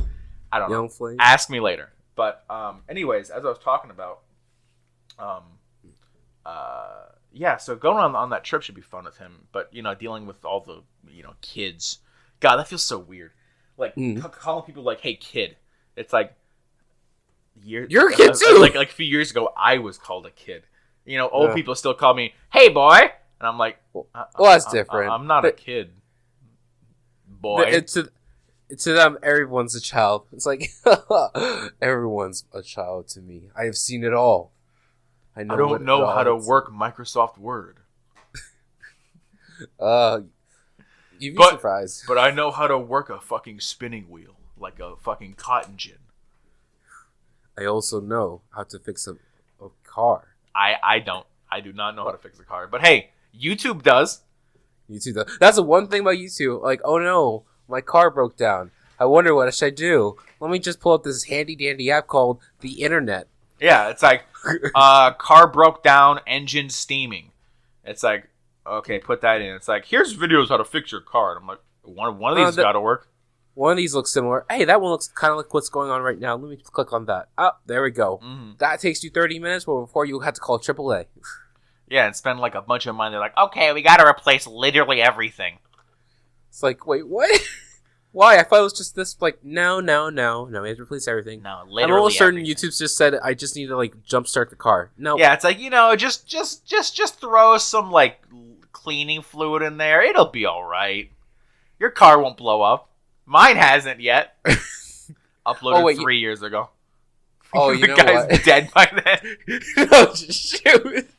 Speaker 2: I don't know. Flame. Ask me later. But, anyways, as I was talking about, yeah, so going on that trip should be fun with him. But, you know, dealing with all the, you know, kids. God, that feels so weird. Like, calling people, like, hey, kid. It's like,
Speaker 1: you're a kid, too!
Speaker 2: Like a few years ago, I was called a kid. You know, old people still call me, hey, boy! And I'm like,
Speaker 1: well, that's different.
Speaker 2: I'm not a kid, boy.
Speaker 1: To them, everyone's a child. It's like, everyone's a child to me. I have seen it all.
Speaker 2: I don't know how to work Microsoft Word.
Speaker 1: You'd be surprised.
Speaker 2: But I know how to work a fucking spinning wheel, like a fucking cotton gin.
Speaker 1: I also know how to fix a car.
Speaker 2: I don't. I do not know how to fix a car. But hey, YouTube does.
Speaker 1: YouTube does. That's the one thing about YouTube. Like, oh no, my car broke down. I wonder what should I do. Let me just pull up this handy dandy app called the Internet.
Speaker 2: Yeah, it's like, car broke down, engine steaming. It's like, okay, put that in. It's like, here's videos how to fix your car. And I'm like, one of these got to work.
Speaker 1: One of these looks similar. Hey, that one looks kind of like what's going on right now. Let me click on that. Oh, there we go. Mm-hmm. That takes you 30 minutes before you have to call AAA.
Speaker 2: Yeah, and spend like a bunch of money. They're like, okay, we got to replace literally everything.
Speaker 1: It's like, wait, what? Why? I thought it was just this, like, no, we have to replace everything.
Speaker 2: No, literally
Speaker 1: I'm almost certain YouTube's just said, I just need to, like, jumpstart the car. No.
Speaker 2: Yeah, it's like, you know, just throw some, like, cleaning fluid in there. It'll be all right. Your car won't blow up. Mine hasn't yet. Uploaded 3 years ago.
Speaker 1: Oh, you know
Speaker 2: guy's
Speaker 1: what?
Speaker 2: Dead by then.
Speaker 1: Oh, shoot.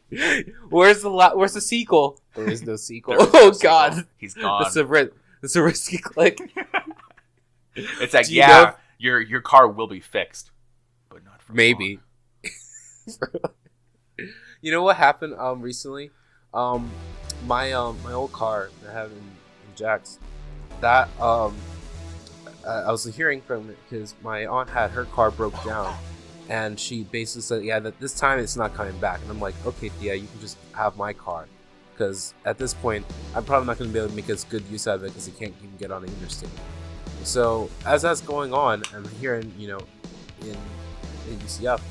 Speaker 1: Where's the sequel? There is no sequel. Oh, God.
Speaker 2: Sequel. He's gone.
Speaker 1: That's a risky click.
Speaker 2: It's like, yeah, your car will be fixed, but not for
Speaker 1: maybe. You know what happened recently? My old car that I have in Jack's, that I was hearing from it because my aunt had her car broke down, and she basically said, yeah, that this time it's not coming back. And I'm like, okay, yeah, you can just have my car, because at this point I'm probably not going to be able to make as good use out of it because it can't even get on the interstate. So as that's going on, I'm hearing, in UCF,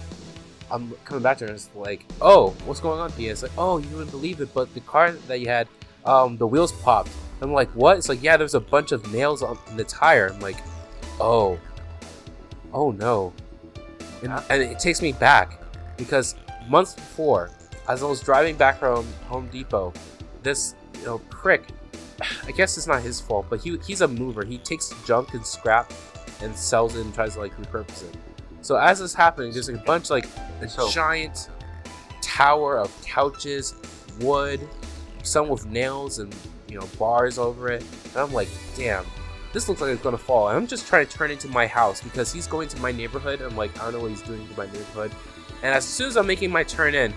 Speaker 1: I'm coming back to her and it's like, oh, what's going on, Thea? It's like, oh, you wouldn't believe it, but the car that you had, the wheels popped. I'm like, what? It's like, yeah, there's a bunch of nails on the tire. I'm like, oh no. And it takes me back because months before, as I was driving back from Home Depot, this prick, I guess it's not his fault, but he's a mover. He takes junk and scrap and sells it and tries to repurpose it. So as this happening, there's a bunch a giant tower of couches, wood, some with nails and bars over it. And I'm like, damn, this looks like it's gonna fall. And I'm just trying to turn it into my house because he's going to my neighborhood. I'm like, I don't know what he's doing to my neighborhood. And as soon as I'm making my turn in,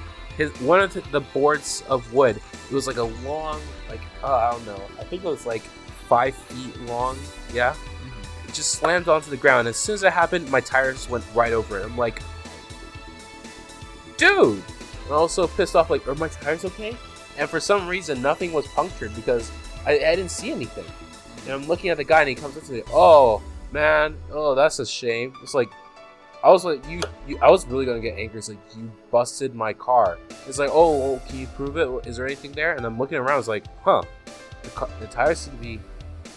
Speaker 1: one of the boards of wood, it was like a long, I don't know, I think it was 5 feet long. Yeah. It just slammed onto the ground. As soon as it happened, my tires went right over it. I'm like, dude. I'm also pissed off, are my tires okay? And for some reason, nothing was punctured because I didn't see anything. And I'm looking at the guy and he comes up to me, oh, man, oh, that's a shame. It's like, I was like, I was really going to get angry. It's like, you busted my car. It's like, oh, can you prove it? Is there anything there? And I'm looking around. It's like, huh, the tires seem to be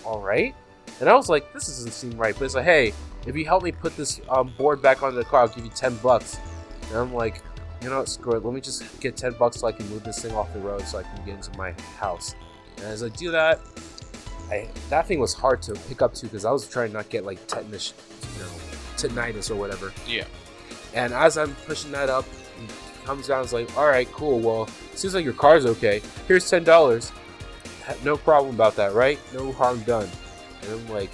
Speaker 1: all right. And I was like, this doesn't seem right. But it's like, hey, if you help me put this board back onto the car, I'll give you $10. And I'm like, you know what, screw it. Let me just get $10 so I can move this thing off the road so I can get into my house. And as I do that, that thing was hard to pick up too because I was trying not to get tetanus, tinnitus or whatever.
Speaker 2: Yeah.
Speaker 1: And as I'm pushing that up, it comes down. It's like, all right, cool. Well, it seems like your car's okay. Here's $10. No problem about that, right? No harm done. And I'm like,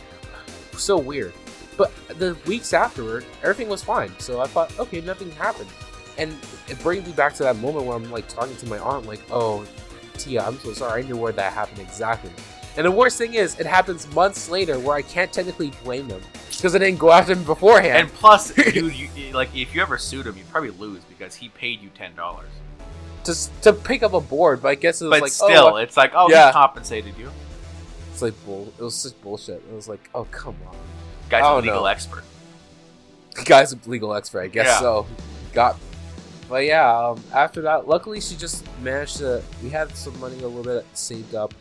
Speaker 1: so weird. But the weeks afterward, everything was fine. So I thought, okay, nothing happened. And it brings me back to that moment where I'm talking to my aunt, oh, Tia, I'm so sorry. I knew where that happened exactly. And the worst thing is, it happens months later where I can't technically blame them because I didn't go after him beforehand.
Speaker 2: And plus, you if you ever sued him, you'd probably lose because he paid you $10
Speaker 1: to pick up a board. But I guess it was
Speaker 2: but still, it's he compensated you.
Speaker 1: It's it was such bullshit. It was like, oh, come on.
Speaker 2: Guy's a legal expert.
Speaker 1: Guy's a legal expert, I guess so. Got me. But yeah, after that, luckily she just managed to. We had some money a little bit saved up,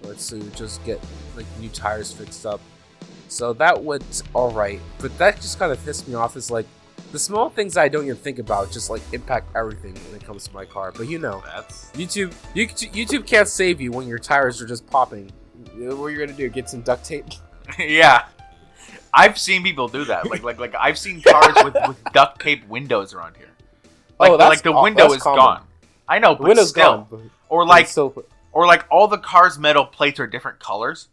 Speaker 1: to just get new tires fixed up. So that went all right. But that just kind of pissed me off. Is the small things I don't even think about just impact everything when it comes to my car. But
Speaker 2: that's
Speaker 1: YouTube can't save you when your tires are just popping. What are you gonna do? Get some duct tape?
Speaker 2: Yeah. I've seen people do that. Like I've seen cars with duct tape windows around here. The window is common. Gone. I know, but the window's still. Gone. Or all the car's metal plates are different colors.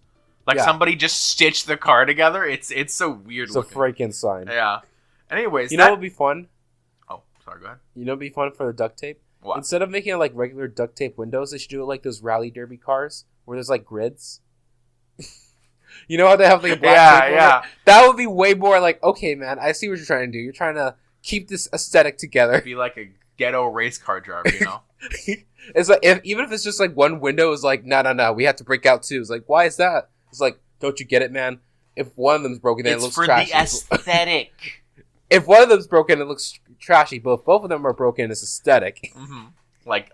Speaker 2: Somebody just stitched the car together. It's so weird.
Speaker 1: It's a Frankenstein.
Speaker 2: Yeah. Anyways,
Speaker 1: know what would be fun?
Speaker 2: Oh, sorry. Go ahead.
Speaker 1: You know, what would be fun for the duct tape.
Speaker 2: What?
Speaker 1: Instead of making it regular duct tape windows, they should do it like those rally derby cars where there's grids. You know how they have a black tape? Yeah. That would be way more okay, man. I see what you're trying to do. You're trying to keep this aesthetic together.
Speaker 2: Be like a ghetto race car driver, you know.
Speaker 1: It's even if it's just one window is no, we have to break out too. It's why is that? It's don't you get it, man? If one of them's broken, then it looks trashy.
Speaker 2: It's for the aesthetic.
Speaker 1: If one of them's broken, it looks trashy. But if both of them are broken, it's aesthetic.
Speaker 2: Mm-hmm.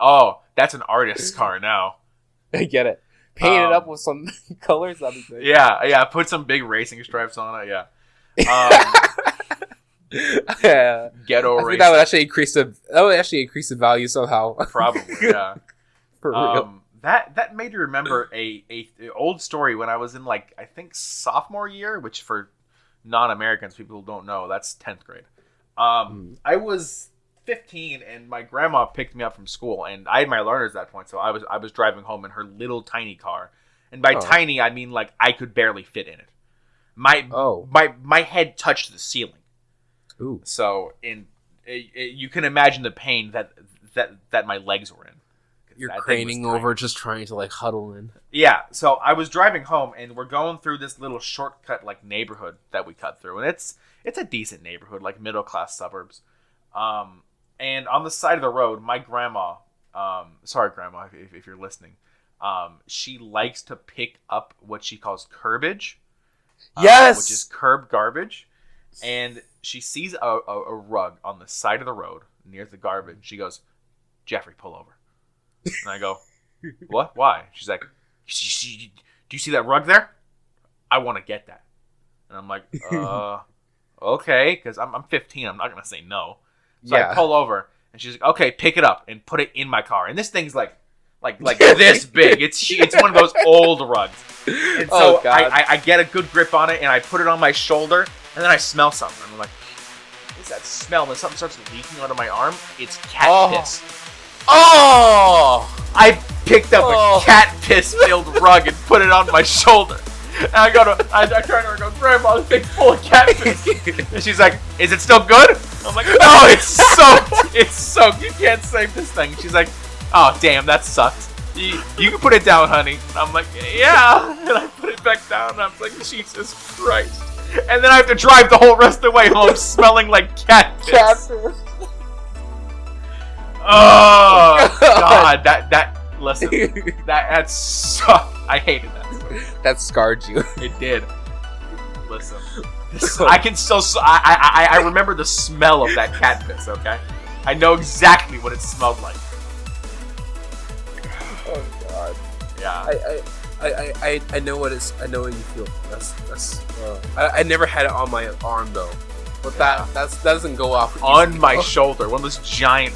Speaker 2: Oh, that's an artist's car now.
Speaker 1: I get it. Paint it up with some colors. That'd be great.
Speaker 2: Yeah. Put some big racing stripes on it. Yeah.
Speaker 1: Yeah.
Speaker 2: Ghetto racing.
Speaker 1: That would actually increase the value somehow.
Speaker 2: Probably. Yeah.
Speaker 1: For real.
Speaker 2: That made me remember a old story when I was in I think sophomore year, which for non-Americans, people who don't know, that's 10th grade. I was 15 and my grandma picked me up from school and I had my learners at that point, so I was driving home in her little tiny car. And by tiny I mean I could barely fit in it. My head touched the ceiling.
Speaker 1: Ooh.
Speaker 2: So you can imagine the pain that my legs were in.
Speaker 1: You're craning over, just trying to like huddle in.
Speaker 2: Yeah, so I was driving home, and we're going through this little shortcut like neighborhood that we cut through, and it's a decent neighborhood, like middle class suburbs. And on the side of the road, my grandma, sorry grandma if you're listening, she likes to pick up what she calls curbage.
Speaker 1: Yes,
Speaker 2: which is curb garbage, and she sees a rug on the side of the road near the garbage. She goes, "Jeffrey, pull over." And I go, "What? Why?" She's like, "Do you see that rug there? I want to get that." And I'm like, okay, because I'm 15. I'm not going to say no. So I pull over, and she's like, "Okay, pick it up and put it in my car." And this thing's like this big. It's one of those old rugs. And so I get a good grip on it, and I put it on my shoulder, and then I smell something. I'm like, what is that smell? And something starts leaking out of my arm. It's cat piss.
Speaker 1: Oh!
Speaker 2: I picked up a cat piss filled rug and put it on my shoulder. And I turn to her and go, "Grandma, this thing's full of cat piss." And she's like, "Is it still good?" I'm like, "No, it's soaked. It's soaked. You can't save this thing." She's like, "Oh, damn, that sucks. You can put it down, honey." And I'm like, "Yeah." And I put it back down, and I'm like, Jesus Christ. And then I have to drive the whole rest of the way home smelling like cat piss. Oh, God. Listen, that sucked. I hated that.
Speaker 1: That scarred you.
Speaker 2: It did. Listen. I can still, I remember the smell of that cat piss, okay? I know exactly what it smelled like.
Speaker 1: Oh God.
Speaker 2: Yeah.
Speaker 1: I know what it's. I know what you feel. That's. I never had it on my arm though, but that doesn't go off
Speaker 2: on my shoulder. One of those giant.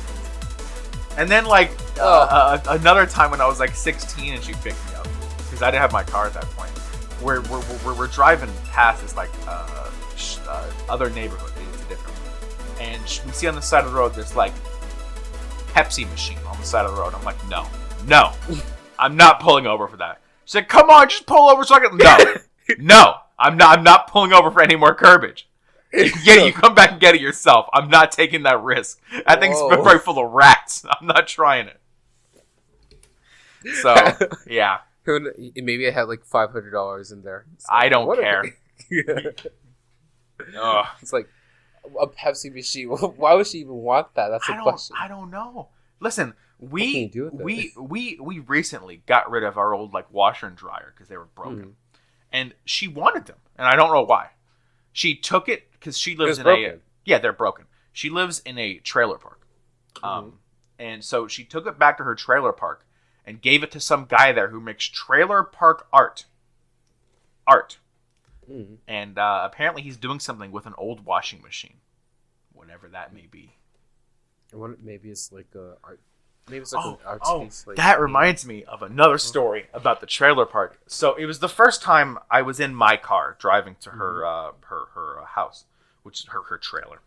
Speaker 2: And then another time when I was like 16 and she picked me up because I didn't have my car at that point. We're driving past this like other neighborhood. It's a different one. And we see on the side of the road this like Pepsi machine on the side of the road. I'm like, no, I'm not pulling over for that. She's like, "Come on, just pull over so I can." No, I'm not pulling over for any more curbage. You can get it. You come back and get it yourself. I'm not taking that risk. That thing's probably full of rats. I'm not trying it. So yeah.
Speaker 1: Maybe I had like $500 in there. So
Speaker 2: I don't care.
Speaker 1: It's like a Pepsi machine. Why would she even want that? That's the question.
Speaker 2: I don't know. Listen, we recently got rid of our old like washer and dryer because they were broken, and she wanted them, and I don't know why. She took it because she lives in they're broken. She lives in a trailer park, and so she took it back to her trailer park and gave it to some guy there who makes trailer park art. And apparently he's doing something with an old washing machine, whatever that may be.
Speaker 1: Maybe it's like art. Maybe it's like an art piece. Like,
Speaker 2: that reminds me of another story about the trailer park. So it was the first time I was in my car driving to her house, which is her trailer.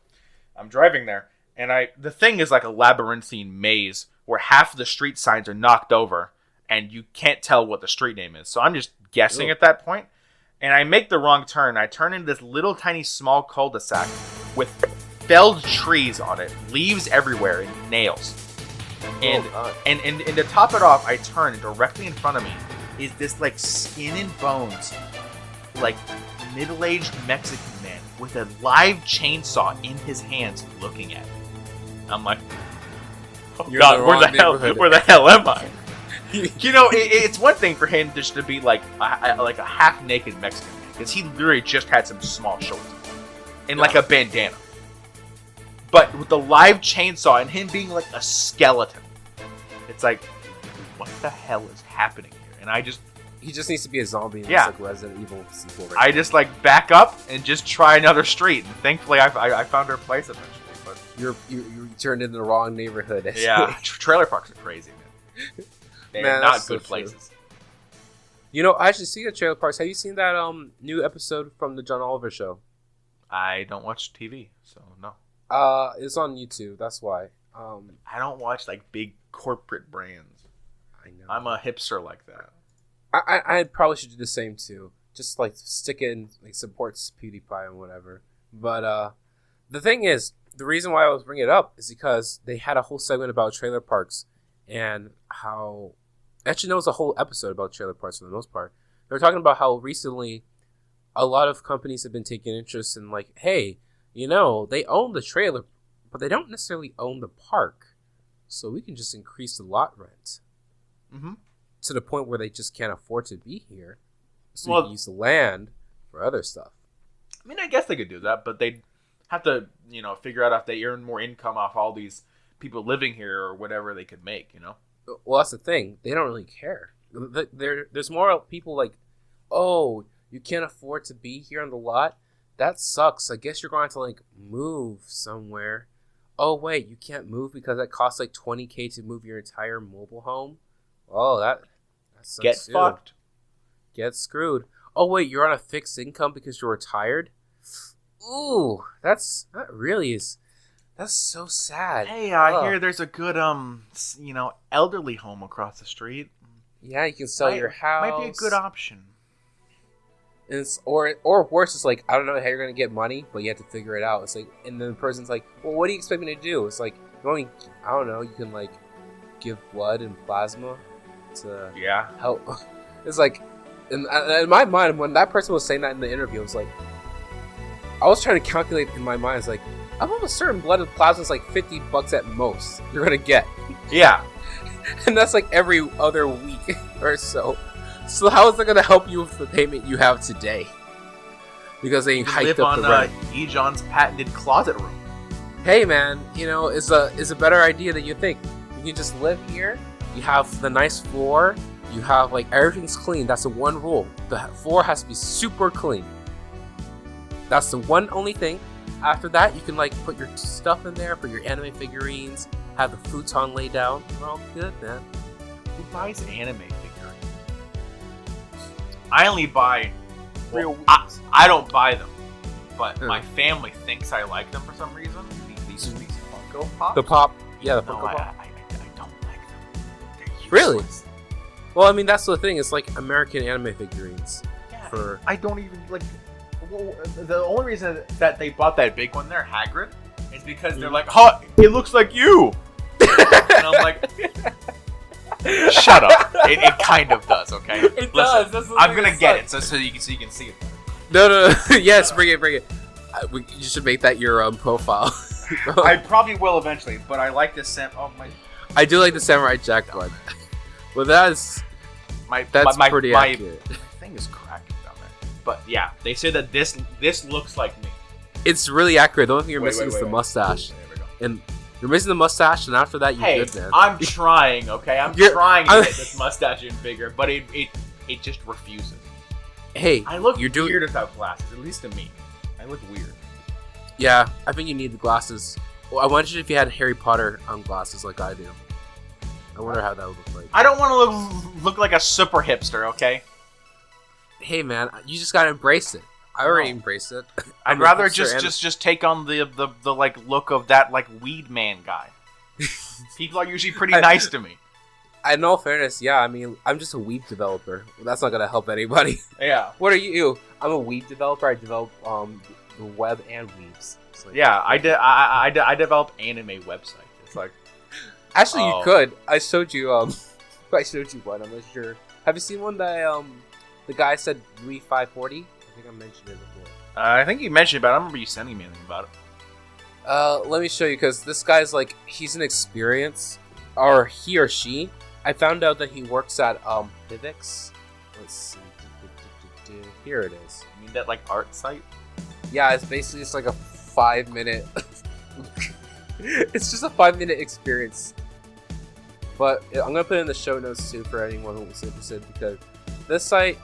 Speaker 2: I'm driving there, and the thing is like a labyrinthine maze where half of the street signs are knocked over, and you can't tell what the street name is. So I'm just guessing at that point, and I make the wrong turn. I turn into this little tiny small cul-de-sac with felled trees on it, leaves everywhere, and nails. And to top it off, I turn, and directly in front of me is this like skin and bones, like middle-aged Mexican man with a live chainsaw in his hands, looking at me. I'm like, "Oh God, where the hell am I?" You know, it's one thing for him just to be like a half-naked Mexican man, because he literally just had some small shorts and like a bandana. But with the live chainsaw and him being like a skeleton, it's like, what the hell is happening here? And
Speaker 1: he just needs to be a zombie in this like Resident Evil sequel. Right
Speaker 2: I just like back up and just try another street, and thankfully I found her place eventually. But
Speaker 1: you turned into the wrong neighborhood.
Speaker 2: Yeah, trailer parks are crazy, man. They're not good places.
Speaker 1: You know, I actually see the trailer parks. Have you seen that new episode from the John Oliver show?
Speaker 2: I don't watch TV, so no.
Speaker 1: It's on YouTube. That's why.
Speaker 2: I don't watch like big corporate brands.
Speaker 1: I know.
Speaker 2: I'm a hipster like that.
Speaker 1: I probably should do the same too. Just like stick it in, like supports PewDiePie and whatever. But the thing is, the reason why I was bringing it up is because they had a whole segment about trailer parks and how... Actually, there was a whole episode about trailer parks for the most part. They were talking about how recently a lot of companies have been taking interest in like, hey, they own the trailer, but they don't necessarily own the park. So we can just increase the lot rent to the point where they just can't afford to be here. So we can use the land for other stuff.
Speaker 2: I mean, I guess they could do that, but they'd have to, figure out if they earn more income off all these people living here or whatever they could make,
Speaker 1: Well, that's the thing. They don't really care. There's more people like, oh, you can't afford to be here on the lot? That sucks. I guess you're going to like move somewhere. Oh, wait, you can't move because that costs like $20,000 to move your entire mobile home? Oh, that sucks.
Speaker 2: Get fucked.
Speaker 1: Get screwed. Oh, wait, you're on a fixed income because you're retired? Ooh, that really is... That's so sad.
Speaker 2: Hey, I hear there's a good, elderly home across the street.
Speaker 1: Yeah, you can sell your house.
Speaker 2: Might be a good option.
Speaker 1: Or worse, it's like, I don't know how you're going to get money, but you have to figure it out. It's like, and then the person's like, well, what do you expect me to do? It's like, I don't know, you can like give blood and plasma to help. It's like, in my mind, when that person was saying that in the interview, it was like, I was trying to calculate in my mind, it's like, I'm of a certain blood and plasma is like $50 at most you're going to get.
Speaker 2: Yeah.
Speaker 1: And that's like every other week or so. So how is that going to help you with the payment you have today? Because they hiked up the rent.
Speaker 2: E-John's patented closet room.
Speaker 1: Hey man, it's a better idea than you think. You can just live here. You have the nice floor. You have like everything's clean. That's the one rule. The floor has to be super clean. That's the one only thing. After that, you can like put your stuff in there, put your anime figurines, have the futon laid down. We're all good, man.
Speaker 2: Who buys anime figurines? I only buy real. I don't buy them, but my family thinks I like them for some reason. These Funko Pops.
Speaker 1: The pop, yeah, the Funko Pop.
Speaker 2: I don't like them. They're useless.
Speaker 1: Really? Well, I mean that's the thing. It's like American anime figurines.
Speaker 2: Yeah, I don't even like. Well, the only reason that they bought that big one there, Hagrid, is because they're like, "Huh, it looks like you," and I'm like, "Shut up! It kind of does, okay?
Speaker 1: It does. That's
Speaker 2: I'm gonna get it so you can see it.
Speaker 1: No. Yes, bring it. You should make that your profile.
Speaker 2: I probably will eventually, but I like this Oh my!
Speaker 1: I do like the Samurai Jack one. Well, that's pretty accurate.
Speaker 2: Thing is cracking down there, but yeah, they say that this looks like me.
Speaker 1: It's really accurate. The only thing you're missing is the mustache.
Speaker 2: There we go.
Speaker 1: And you're missing the mustache, and after that, you're good, man.
Speaker 2: I'm trying, okay? I'm trying to get this mustache in bigger, but it just refuses.
Speaker 1: Hey,
Speaker 2: I look weird without glasses, at least to me. I look weird.
Speaker 1: Yeah, I think you need the glasses. Well, I wonder if you had Harry Potter glasses like I do. I wonder how that would look like.
Speaker 2: I don't want to look like a super hipster, okay?
Speaker 1: Hey, man, you just gotta embrace it. I already embraced it.
Speaker 2: I'd rather just take on the like look of that like weed man guy. People are usually pretty nice to me.
Speaker 1: In all fairness, yeah, I mean, I'm just a weeb developer. That's not gonna help anybody.
Speaker 2: Yeah.
Speaker 1: What are you? I'm a weeb developer. I develop the web and weebs.
Speaker 2: Like, yeah, I develop anime websites. It's like,
Speaker 1: actually, you could. I showed you one. I'm not sure. Have you seen one that the guy said Louis 540? I think I mentioned it before.
Speaker 2: I think you mentioned it, but I don't remember you sending me anything about it.
Speaker 1: Let me show you, because this guy's like, he's an experience, or he or she. I found out that he works at Pivx. Let's see. Here it is.
Speaker 2: You mean that like art site?
Speaker 1: Yeah, it's basically just like a 5-minute. It's just a 5-minute experience. But I'm gonna put it in the show notes too for anyone who was interested, because this site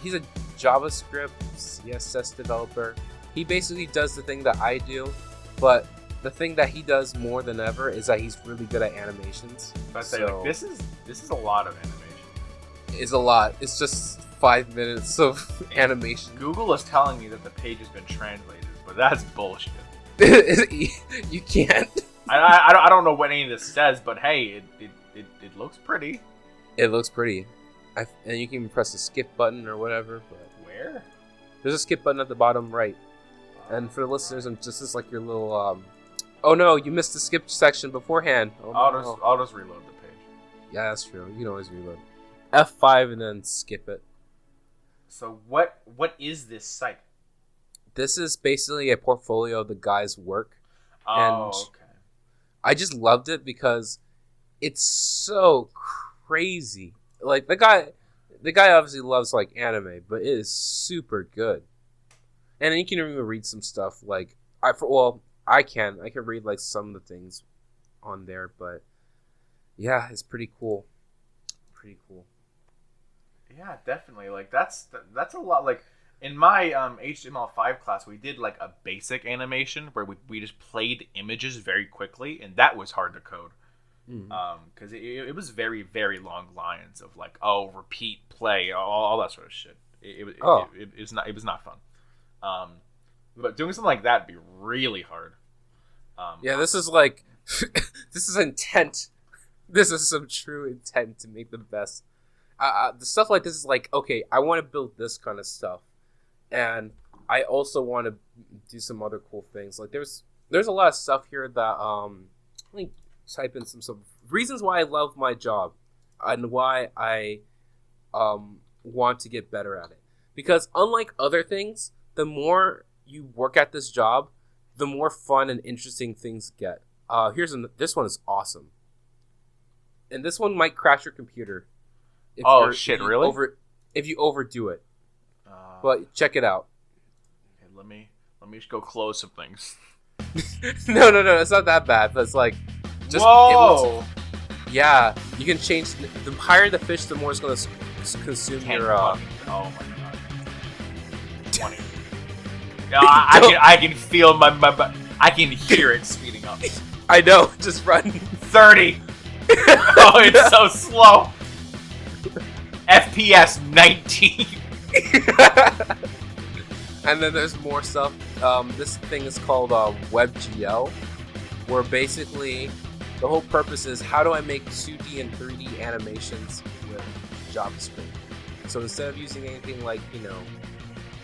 Speaker 1: he's a JavaScript CSS developer. He basically does the thing that I do, but the thing that he does more than ever is that he's really good at animations.
Speaker 2: This is a lot of animation.
Speaker 1: It's a lot. It's just 5 minutes of animation.
Speaker 2: Google is telling me that the page has been translated, but that's bullshit.
Speaker 1: You can't.
Speaker 2: I don't know what any of this says, but hey, it looks pretty.
Speaker 1: It looks pretty. And you can even press the skip button or whatever. But
Speaker 2: where?
Speaker 1: There's a skip button at the bottom right. And for the listeners, this is like your little. Oh no, you missed the skip section beforehand. Oh,
Speaker 2: I'll just reload the page.
Speaker 1: Yeah, that's true. You can always reload. F5 and then skip it.
Speaker 2: So what is this site?
Speaker 1: This is basically a portfolio of the guy's work.
Speaker 2: Oh, okay.
Speaker 1: I just loved it because it's so crazy. Like the guy obviously loves like anime, but it is super good. And you can even read some stuff like I can read like some of the things on there, but yeah, it's pretty cool. Pretty cool.
Speaker 2: Yeah, definitely. Like that's a lot. Like in my HTML5 class, we did like a basic animation where we just played images very quickly, and that was hard to code. Because it was very, very long lines of like, repeat, play, all that sort of shit. It was not fun. But doing something like that would be really hard.
Speaker 1: Yeah, this is like this is intent. This is some true intent to make the best. The stuff like this is like, okay, I want to build this kind of stuff, and I also want to do some other cool things. Like there's a lot of stuff here that let me type in some reasons why I love my job and why I want to get better at it. Because unlike other things, the more you work at this job, the more fun and interesting things get. This one is awesome, and this one might crash your computer.
Speaker 2: Really?
Speaker 1: If you overdo it. But check it out.
Speaker 2: Okay, let me just go close some things.
Speaker 1: No, it's not that bad. But it's like, just
Speaker 2: whoa.
Speaker 1: Yeah, you can change. The higher the fish, the more it's going to consume your.
Speaker 2: Oh my god. 20. I can feel my I can hear it speeding up.
Speaker 1: I know. Just run.
Speaker 2: 30. Oh, it's so slow. FPS 19.
Speaker 1: And then there's more stuff. This thing is called WebGL, where basically the whole purpose is how do I make 2D and 3D animations with JavaScript. So instead of using anything like,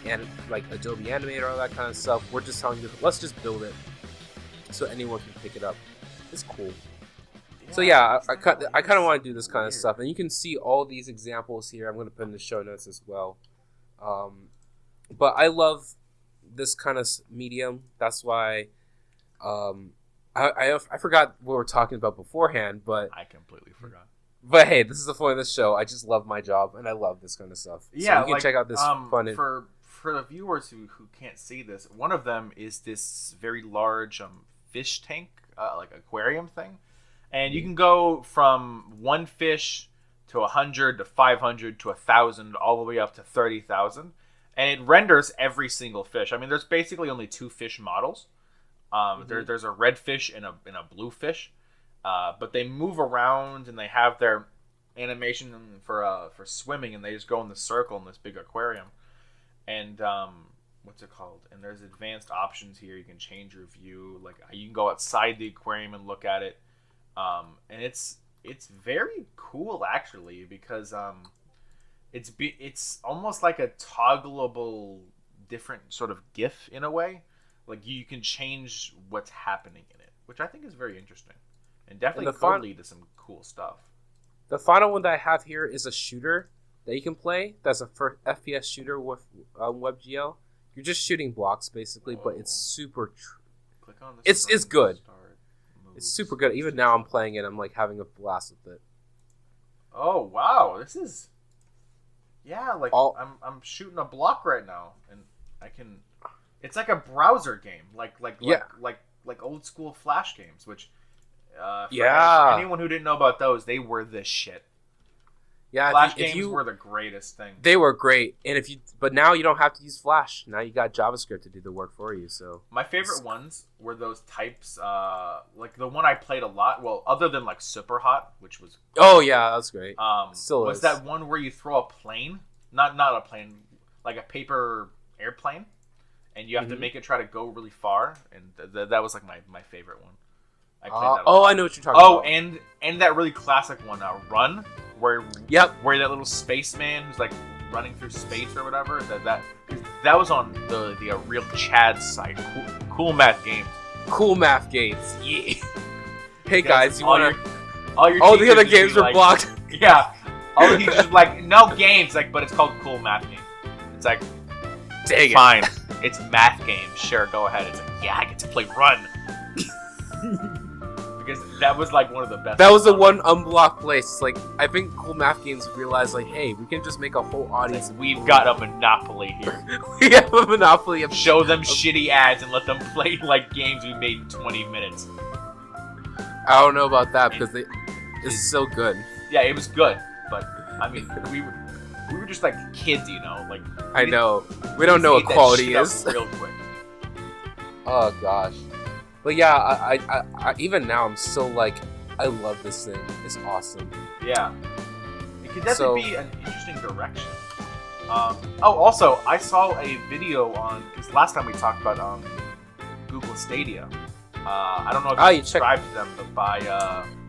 Speaker 1: and like Adobe Animator or all that kind of stuff, we're just telling you, let's just build it so anyone can pick it up. It's cool. So yeah, I kind of want to do this kind of stuff, and you can see all these examples here. I'm going to put in the show notes as well. But I love this kind of medium. That's why I forgot what we were talking about beforehand, but
Speaker 2: I completely forgot.
Speaker 1: But hey, this is the point of this show. I just love my job, and I love this kind of stuff.
Speaker 2: Yeah,
Speaker 1: so you can check out this fun.
Speaker 2: For the viewers who can't see this, one of them is this very large fish tank, like aquarium thing. And you can go from 1 fish to 100 to 500 to 1,000 all the way up to 30,000. And it renders every single fish. I mean, there's basically only 2 fish models. There's a red fish and a blue fish. But they move around and they have their animation for swimming, and they just go in the circle in this big aquarium. And what's it called? And there's advanced options here. You can change your view. Like you can go outside the aquarium and look at it. And it's very cool actually, because it's almost like a toggleable different sort of GIF in a way. Like you can change what's happening in it, which I think is very interesting, and definitely could lead to some cool stuff.
Speaker 1: The final one that I have here is a shooter that you can play. That's a first FPS shooter with WebGL. You're just shooting blocks basically, but it's super.
Speaker 2: Click on
Speaker 1: this. It's good. It's super good. Even now I'm playing it. I'm like having a blast with it.
Speaker 2: Oh wow, this is. Yeah, like I'm shooting a block right now, and I can. It's like a browser game, like old school Flash games, which. Anyone who didn't know about those, they were the shit. Yeah, Flash games were the greatest thing.
Speaker 1: They were great, and but now you don't have to use Flash. Now you got JavaScript to do the work for you. So
Speaker 2: my favorite ones were those types. Like the one I played a lot. Well, other than like Super Hot, which was
Speaker 1: yeah, that's great.
Speaker 2: Still was that one where you throw a plane, not a plane, like a paper airplane, and you have to make it try to go really far, and that was like my favorite one. I played that.
Speaker 1: I know what you're talking about.
Speaker 2: And that really classic one, Run. Where that little spaceman who's like running through space or whatever. That was on the real Chad site. Cool Math Games.
Speaker 1: Cool Math Games. Yeah. Hey guys, you wanna?
Speaker 2: All
Speaker 1: the other games were blocked.
Speaker 2: Yeah. All the teachers like no games, like, but it's called Cool Math Games. It's like,
Speaker 1: dang
Speaker 2: fine. It's math games. Sure, go ahead. It's like, yeah, I get to play Run. Because that was like one of the best.
Speaker 1: That was the one unblocked place. It's like, I think Cool Math Games realized, like, hey, we can just make a whole audience.
Speaker 2: Like, we've got a monopoly here.
Speaker 1: We have a monopoly of
Speaker 2: show them shitty ads and let them play like games we made in 20 minutes.
Speaker 1: I don't know about that because it's so good.
Speaker 2: Yeah, it was good, but I mean, we were just like kids, you know. Like
Speaker 1: I know we don't know what quality is.
Speaker 2: Real quick.
Speaker 1: Oh gosh, but yeah, I even now I'm still like, I love this thing. It's awesome.
Speaker 2: Yeah, it could definitely be an interesting direction. Also, I saw a video on, because last time we talked about Google Stadia. I don't know if you subscribe to them, but buy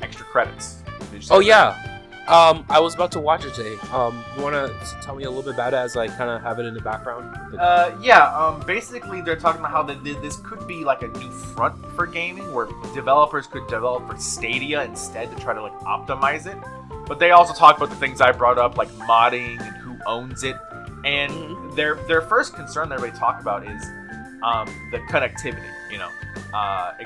Speaker 2: extra credits.
Speaker 1: Oh yeah. I was about to watch it today. You want to tell me a little bit about it as I kind of have it in the background?
Speaker 2: Basically they're talking about how this could be like a new front for gaming, where developers could develop for Stadia instead to try to like optimize it. But they also talk about the things I brought up, like modding and who owns it. And their first concern that they talk about is the connectivity, you know.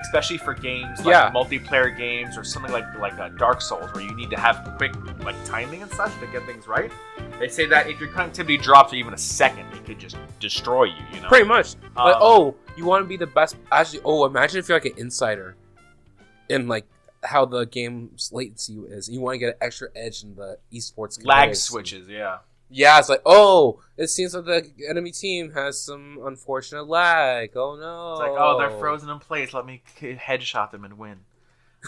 Speaker 2: Especially for games like multiplayer games or something like Dark Souls, where you need to have quick like timing and such to get things right. They say that if your connectivity drops for even a second, it could just destroy you. You know,
Speaker 1: pretty much. Like, you want to be the best. Actually, imagine if you're like an insider in like how the game's latency is. You want to get an extra edge in the esports
Speaker 2: lag switches.
Speaker 1: Yeah, it's like, it seems like the enemy team has some unfortunate lag. Oh, no.
Speaker 2: It's like, they're frozen in place. Let me headshot them and win.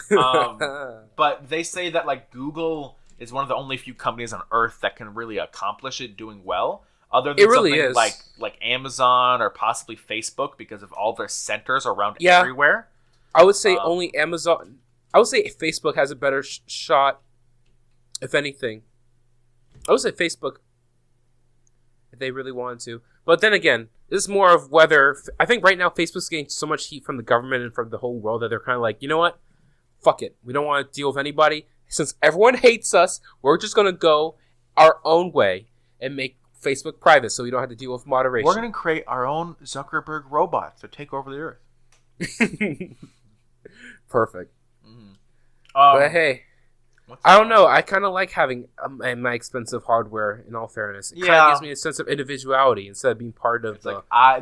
Speaker 2: But they say that, like, Google is one of the only few companies on Earth that can really accomplish it doing well. Other than something like Amazon or possibly Facebook, because of all their centers around everywhere.
Speaker 1: I would say only Amazon. I would say Facebook has a better shot, if anything. I would say Facebook, if they really wanted to. But then again, this is more of whether... I think right now Facebook's getting so much heat from the government and from the whole world that they're kind of like, you know what? Fuck it. We don't want to deal with anybody. Since everyone hates us, we're just going to go our own way and make Facebook private so we don't have to deal with moderation.
Speaker 2: We're going to create our own Zuckerberg robots to take over the earth.
Speaker 1: Perfect. But hey... I don't know. I kind of like having my expensive hardware, in all fairness. It kind of gives me a sense of individuality instead of being part of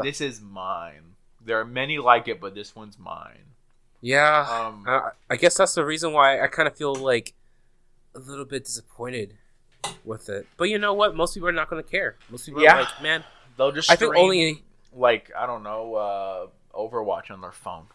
Speaker 2: this is mine. There are many like it, but this one's mine.
Speaker 1: Yeah. I guess that's the reason why I kind of feel like a little bit disappointed with it. But you know what? Most people are not going to care. Most people are like, man.
Speaker 2: They'll just stream, Overwatch on their phone.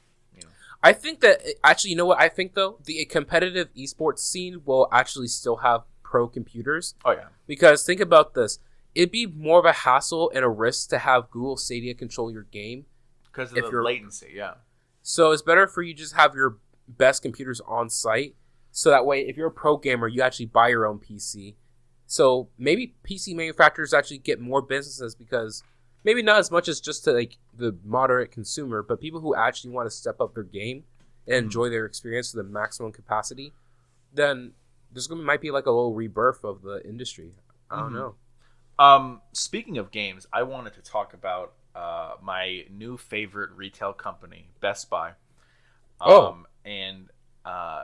Speaker 1: I think that, actually, you know what I think, though? The competitive esports scene will actually still have pro computers.
Speaker 2: Oh, yeah.
Speaker 1: Because think about this. It'd be more of a hassle and a risk to have Google Stadia control your game.
Speaker 2: Because of the latency, yeah.
Speaker 1: So it's better for you to just have your best computers on site. So that way, if you're a pro gamer, you actually buy your own PC. So maybe PC manufacturers actually get more businesses because... Maybe not as much as just to like the moderate consumer, but people who actually want to step up their game and enjoy their experience to the maximum capacity, then might be like a little rebirth of the industry. I don't know.
Speaker 2: Speaking of games, I wanted to talk about my new favorite retail company, Best Buy. And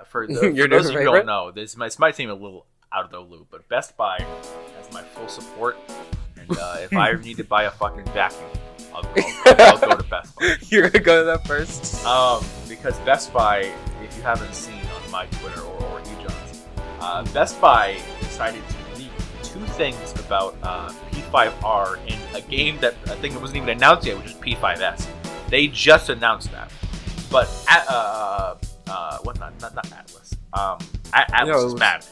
Speaker 2: for those of you who don't know, this might seem a little out of the loop, but Best Buy has my full support. And if I need to buy a fucking vacuum, I'll go to Best Buy.
Speaker 1: You're going to go to that first?
Speaker 2: Because Best Buy, if you haven't seen on my Twitter or eJohn's, Best Buy decided to leak two things about P5R in a game that I think it wasn't even announced yet, which is P5S. They just announced that. But, not Atlas. Atlas is mad.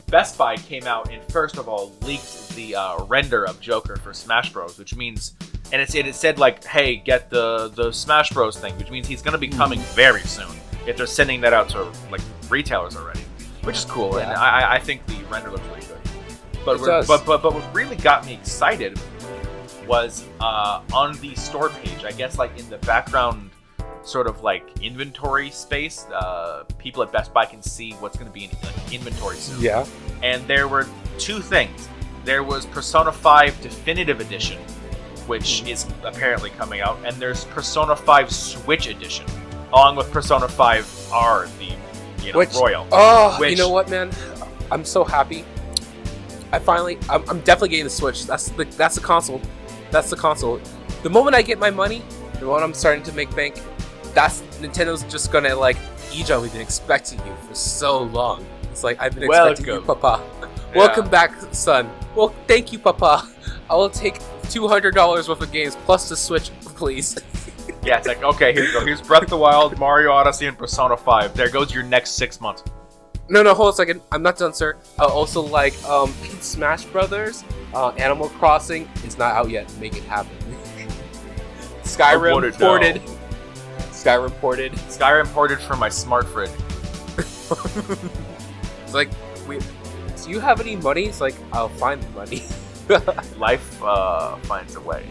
Speaker 2: Best Buy came out and first of all leaked the render of Joker for Smash Bros, which means, and it said like, hey, get the Smash Bros thing, which means he's going to be coming very soon. If they're sending that out to like retailers already, which is cool, and I think the render looks really good. But what really got me excited was on the store page. I guess like in the background, sort of like inventory space. People at Best Buy can see what's going to be in inventory soon.
Speaker 1: Yeah.
Speaker 2: And there were two things. There was Persona 5 Definitive Edition, which is apparently coming out, and there's Persona 5 Switch Edition, along with Persona 5 R, the Royal.
Speaker 1: Oh, you know what, man? I'm so happy. I'm definitely getting the Switch. That's the console. That's the console. The moment I get my money, the moment I'm starting to make bank, that's Nintendo's just gonna like, Ijo, we've been expecting you for so long. It's like, I've been expecting you, Papa. Yeah. Welcome back, son. Well, thank you, Papa. I will take $200 worth of games plus the Switch, please.
Speaker 2: Yeah, it's like, okay, here you go. Here's Breath of the Wild, Mario Odyssey, and Persona 5. There goes your next 6 months.
Speaker 1: No, hold on a second. I'm not done, sir. I also like Smash Brothers. Animal Crossing is not out yet. Make it happen. Skyrim ported.
Speaker 2: Skyrim ported for my smart fridge.
Speaker 1: It's like, wait, do you have any money? It's like, I'll find the money.
Speaker 2: Life finds a way.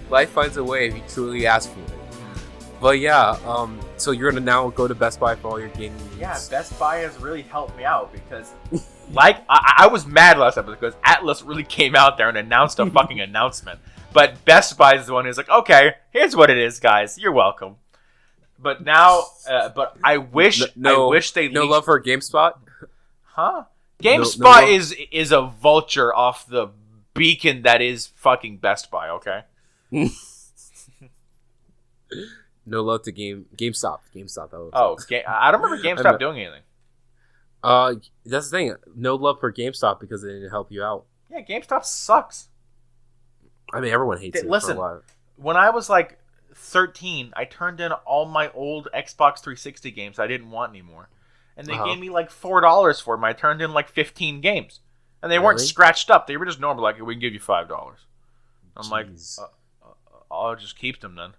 Speaker 1: Life finds a way if you truly ask for it. But yeah, so you're gonna now go to Best Buy for all your gaming needs.
Speaker 2: Yeah, Best Buy has really helped me out because, like, I was mad last episode because Atlas really came out there and announced a fucking announcement. But Best Buy is the one who's like, okay, here's what it is, guys. You're welcome. But now, I wish they
Speaker 1: no love for GameSpot,
Speaker 2: huh? GameSpot is a vulture off the beacon that is fucking Best Buy. Okay.
Speaker 1: No love to GameStop.
Speaker 2: I don't remember GameStop doing anything.
Speaker 1: That's the thing. No love for GameStop because they didn't help you out.
Speaker 2: Yeah, GameStop sucks.
Speaker 1: I mean, everyone hates it.
Speaker 2: Listen,
Speaker 1: for a while.
Speaker 2: When I was like 13, I turned in all my old Xbox 360 games I didn't want anymore, and they gave me like $4 for them. I turned in like 15 games, and they weren't scratched up. They were just normal. Like, we can give you $5. I'm like, I'll just keep them then.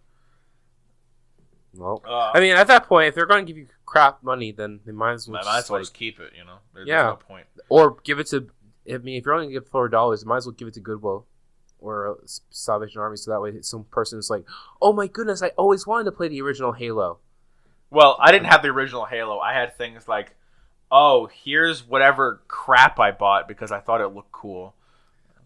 Speaker 1: Well, I mean, at that point, if they're going to give you crap money, then they might as well
Speaker 2: just keep it, There's no point.
Speaker 1: Or give it to, I mean, if you're only going to give $4, you might as well give it to Goodwill or Salvation Army, so that way some person is like, oh my goodness, I always wanted to play the original Halo.
Speaker 2: Well, I didn't have the original Halo. I had things like, oh, here's whatever crap I bought because I thought it looked cool.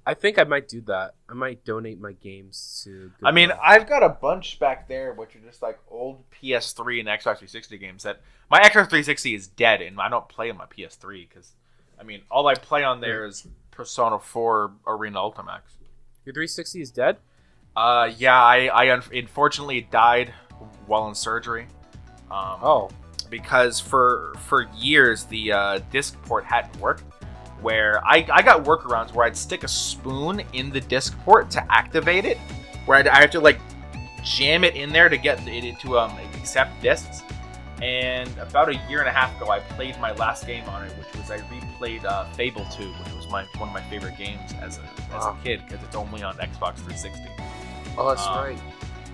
Speaker 1: I think I might do that. I might donate my games to Goodwill.
Speaker 2: I mean, I've got a bunch back there, which are just like old PS3 and Xbox 360 games that my Xbox 360 is dead, and I don't play on my PS3 because, I mean, all I play on there is Persona 4 Arena Ultimax.
Speaker 1: Your 360 is dead?
Speaker 2: Yeah, I unfortunately died while in surgery. Because for years the disc port hadn't worked. Where I got workarounds where I'd stick a spoon in the disc port to activate it, where I have to like jam it in there to get it to accept discs. And about a year and a half ago, I played my last game on it, which was I replayed Fabled 2, which was one of my favorite games as a kid because it's only on Xbox 360.
Speaker 1: Oh, that's right.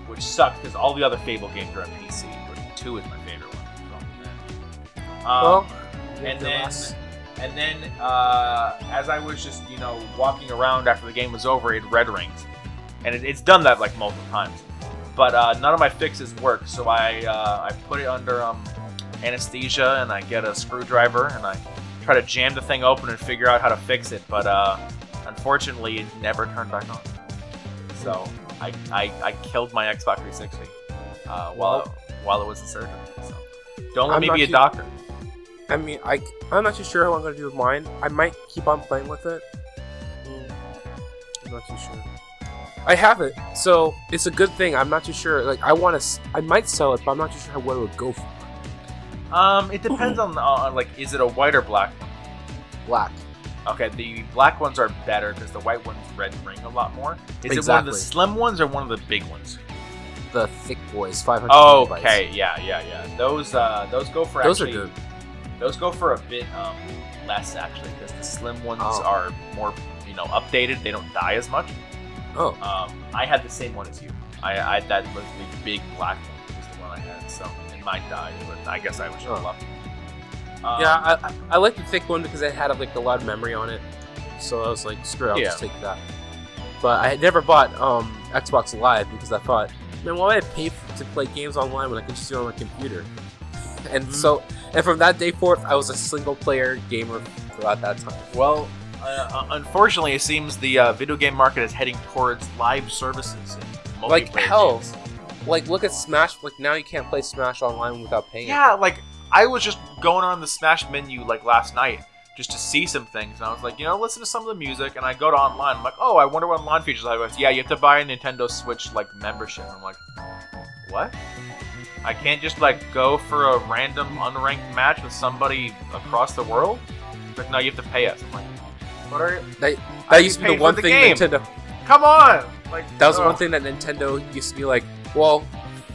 Speaker 2: Which sucked because all the other Fable games are on PC, but 2 is my favorite one. And then, as I was just, walking around after the game was over, it red rings. And it's done that, like, multiple times. But none of my fixes work, so I put it under anesthesia, and I get a screwdriver, and I try to jam the thing open and figure out how to fix it. But unfortunately, it never turned back on. So I killed my Xbox 360 while it was in surgery. So don't let me be a doctor.
Speaker 1: I mean, I'm not too sure what I'm going to do with mine. I might keep on playing with it. I'm not too sure. I have it, so it's a good thing. I'm not too sure. Like, I might sell it, but I'm not too sure what it would go for.
Speaker 2: It depends on like, is it a white or black one?
Speaker 1: Black.
Speaker 2: Okay, the black ones are better because the white ones red ring a lot more. Is it one of the slim ones or one of the big ones?
Speaker 1: The thick boys, 500
Speaker 2: Okay, yeah. Those go for
Speaker 1: those are good.
Speaker 2: Those go for a bit less, actually, because the slim ones are more, updated. They don't die as much. I had the same one as you. I that was the big black one was the one I had. So, and mine died, but I guess I was just lucky.
Speaker 1: Yeah, I like the thick one because it had like a lot of memory on it. so I was like, screw it, I'll just take that. But I had never bought Xbox Live because I thought, man, why would I pay to play games online when I can just do it on my computer? And and from that day forth, I was a single player gamer throughout that time.
Speaker 2: Well, unfortunately, it seems the video game market is heading towards live services and multiplayer
Speaker 1: like hell.
Speaker 2: games.
Speaker 1: Like, look at Smash. Like, now you can't play Smash online without paying.
Speaker 2: Yeah, like, I was just going on the Smash menu, like, last night just to see some things. And I was like, listen to some of the music. And I go to online. I'm like, oh, I wonder what online features I have. Yeah, you have to buy a Nintendo Switch, like, membership. I'm like, what? I can't just, like, go for a random unranked match with somebody across the world? Like, no, you have to pay us. I'm like, what are you?
Speaker 1: That used to be the one thing Nintendo...
Speaker 2: Come on! Like,
Speaker 1: that was one thing that Nintendo used to be like, well,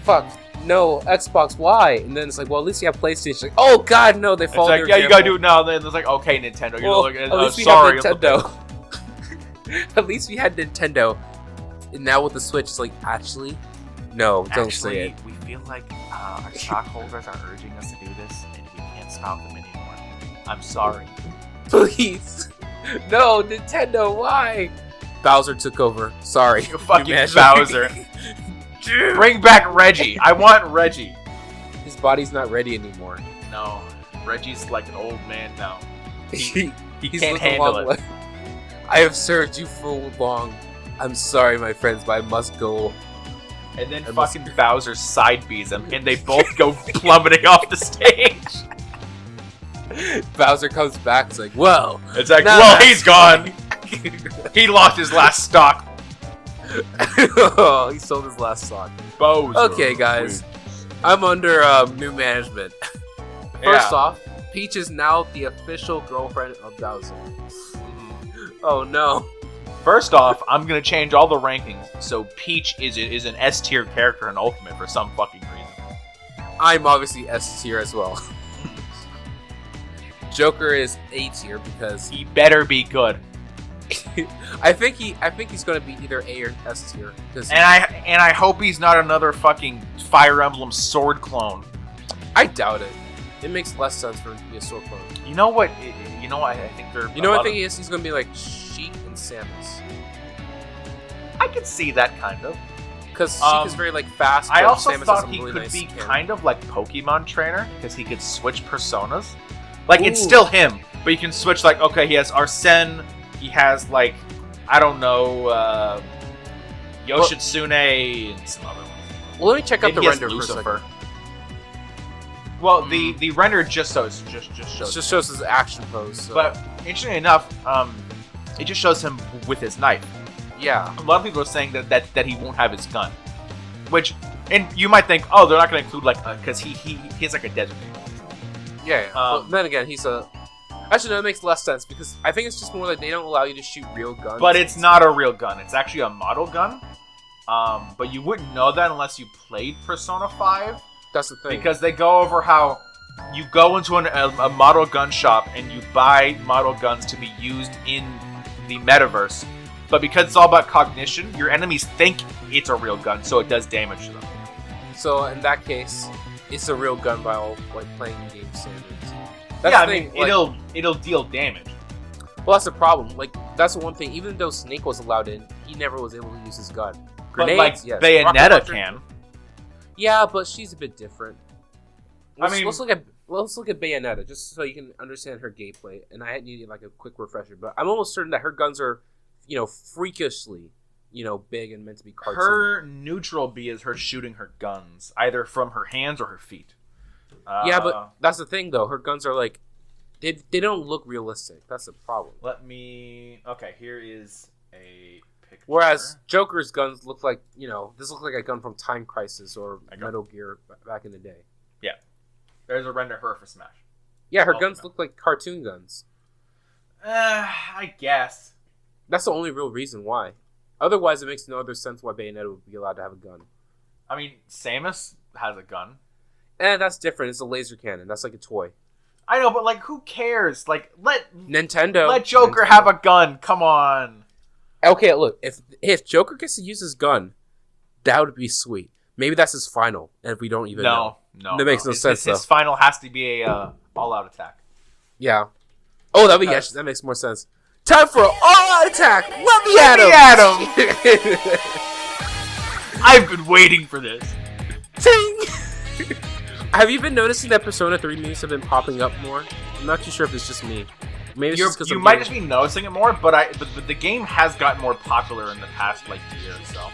Speaker 1: fuck, no, Xbox, why? And then it's like, well, at least you have PlayStation. Like, oh god, no, they fall.
Speaker 2: It's like, yeah, you gotta do it now. Then it's like, okay, Nintendo.
Speaker 1: Well, at least we
Speaker 2: sorry,
Speaker 1: have Nintendo. At least we had Nintendo. And now with the Switch, it's like, actually, no, don't say it.
Speaker 2: We feel like our stockholders are urging us to do this, and we can't stop them anymore. I'm sorry.
Speaker 1: Please, no, Nintendo, why? Bowser took over. Sorry.
Speaker 2: You fucking Bowser. Bring back Reggie. I want Reggie.
Speaker 1: His body's not ready anymore.
Speaker 2: No. Reggie's like an old man now.
Speaker 1: He
Speaker 2: can't handle it.
Speaker 1: I have served you for long. I'm sorry, my friends, but I must go.
Speaker 2: And then Bowser side B's him, and they both go plummeting off the stage.
Speaker 1: Bowser comes back. It's like, well.
Speaker 2: It's like, well, he's gone. He lost his last stock.
Speaker 1: Oh, he sold his last stock.
Speaker 2: Bowser.
Speaker 1: Okay, guys. I'm under new management. First off, Peach is now the official girlfriend of Bowser. Oh, no.
Speaker 2: First off, I'm going to change all the rankings so Peach is an S tier character in Ultimate for some fucking reason.
Speaker 1: I'm obviously S tier as well. Joker is A tier because
Speaker 2: he better be good.
Speaker 1: I think he's gonna be either A or S tier.
Speaker 2: And I hope he's not another fucking Fire Emblem sword clone.
Speaker 1: I doubt it. It makes less sense for him to be a sword clone.
Speaker 2: You know what? I think they're.
Speaker 1: You know what I think he is? He's gonna be like Sheik and Samus.
Speaker 2: I could see that kind of.
Speaker 1: Because Sheik is very like fast.
Speaker 2: I also
Speaker 1: Samus
Speaker 2: thought he
Speaker 1: really
Speaker 2: could
Speaker 1: nice
Speaker 2: be
Speaker 1: skin.
Speaker 2: kind of like Pokemon Trainer because he could switch personas. Like it's still him, but you can switch. Like okay, he has Arsene. He has like I don't know Yoshitsune and some other ones.
Speaker 1: Well, let me check out the render for a second.
Speaker 2: Well, the render just shows
Speaker 1: his action pose. So.
Speaker 2: But interestingly enough, it just shows him with his knife.
Speaker 1: Yeah,
Speaker 2: a lot of people are saying that he won't have his gun, which and you might think, oh, they're not going to include like because he has like a desert.
Speaker 1: Yeah. But then again, he's a. Actually, no, it makes less sense because I think it's just more like they don't allow you to shoot real guns.
Speaker 2: But it's not a real gun. It's actually a model gun. But you wouldn't know that unless you played Persona 5.
Speaker 1: That's the thing.
Speaker 2: Because they go over how you go into a model gun shop and you buy model guns to be used in the metaverse. But because it's all about cognition, your enemies think it's a real gun, so it does damage to them.
Speaker 1: So in that case, it's a real gun by all like playing game standards.
Speaker 2: That's I mean, like, it'll deal damage.
Speaker 1: Well, that's the problem. Like, that's the one thing. Even though Snake was allowed in, he never was able to use his gun. Grenades,
Speaker 2: but like
Speaker 1: yes.
Speaker 2: Bayonetta can.
Speaker 1: Yeah, but she's a bit different. Let's look at Bayonetta just so you can understand her gameplay. And I need like a quick refresher, but I'm almost certain that her guns are, freakishly, big and meant to be cartoon.
Speaker 2: Her neutral B is her shooting her guns, either from her hands or her feet.
Speaker 1: Yeah, but that's the thing, though. Her guns are like, they don't look realistic. That's the problem.
Speaker 2: Okay, here is a picture.
Speaker 1: Whereas Joker's guns look like, this looks like a gun from Time Crisis or Metal Gear back in the day.
Speaker 2: Yeah. There's a render of her for Smash.
Speaker 1: Yeah, her guns look like cartoon guns.
Speaker 2: I guess.
Speaker 1: That's the only real reason why. Otherwise, it makes no other sense why Bayonetta would be allowed to have a gun.
Speaker 2: I mean, Samus has a gun.
Speaker 1: That's different. It's a laser cannon. That's like a toy.
Speaker 2: I know, but like, who cares? Like, let Joker have a gun. Come on.
Speaker 1: Okay, look. If Joker gets to use his gun, that would be sweet. Maybe that's his final, and if we don't even know.
Speaker 2: No,
Speaker 1: that makes no sense.
Speaker 2: His final has to be a all-out attack.
Speaker 1: Yeah. Oh, that makes more sense. Time for an all-out attack. Let me
Speaker 2: at him. I've been waiting for this.
Speaker 1: Ting. Have you been noticing that Persona 3 memes have been popping up more? I'm not too sure if it's just me. Maybe it's just because
Speaker 2: you might just be noticing it more, but the game has gotten more popular in the past like year or so.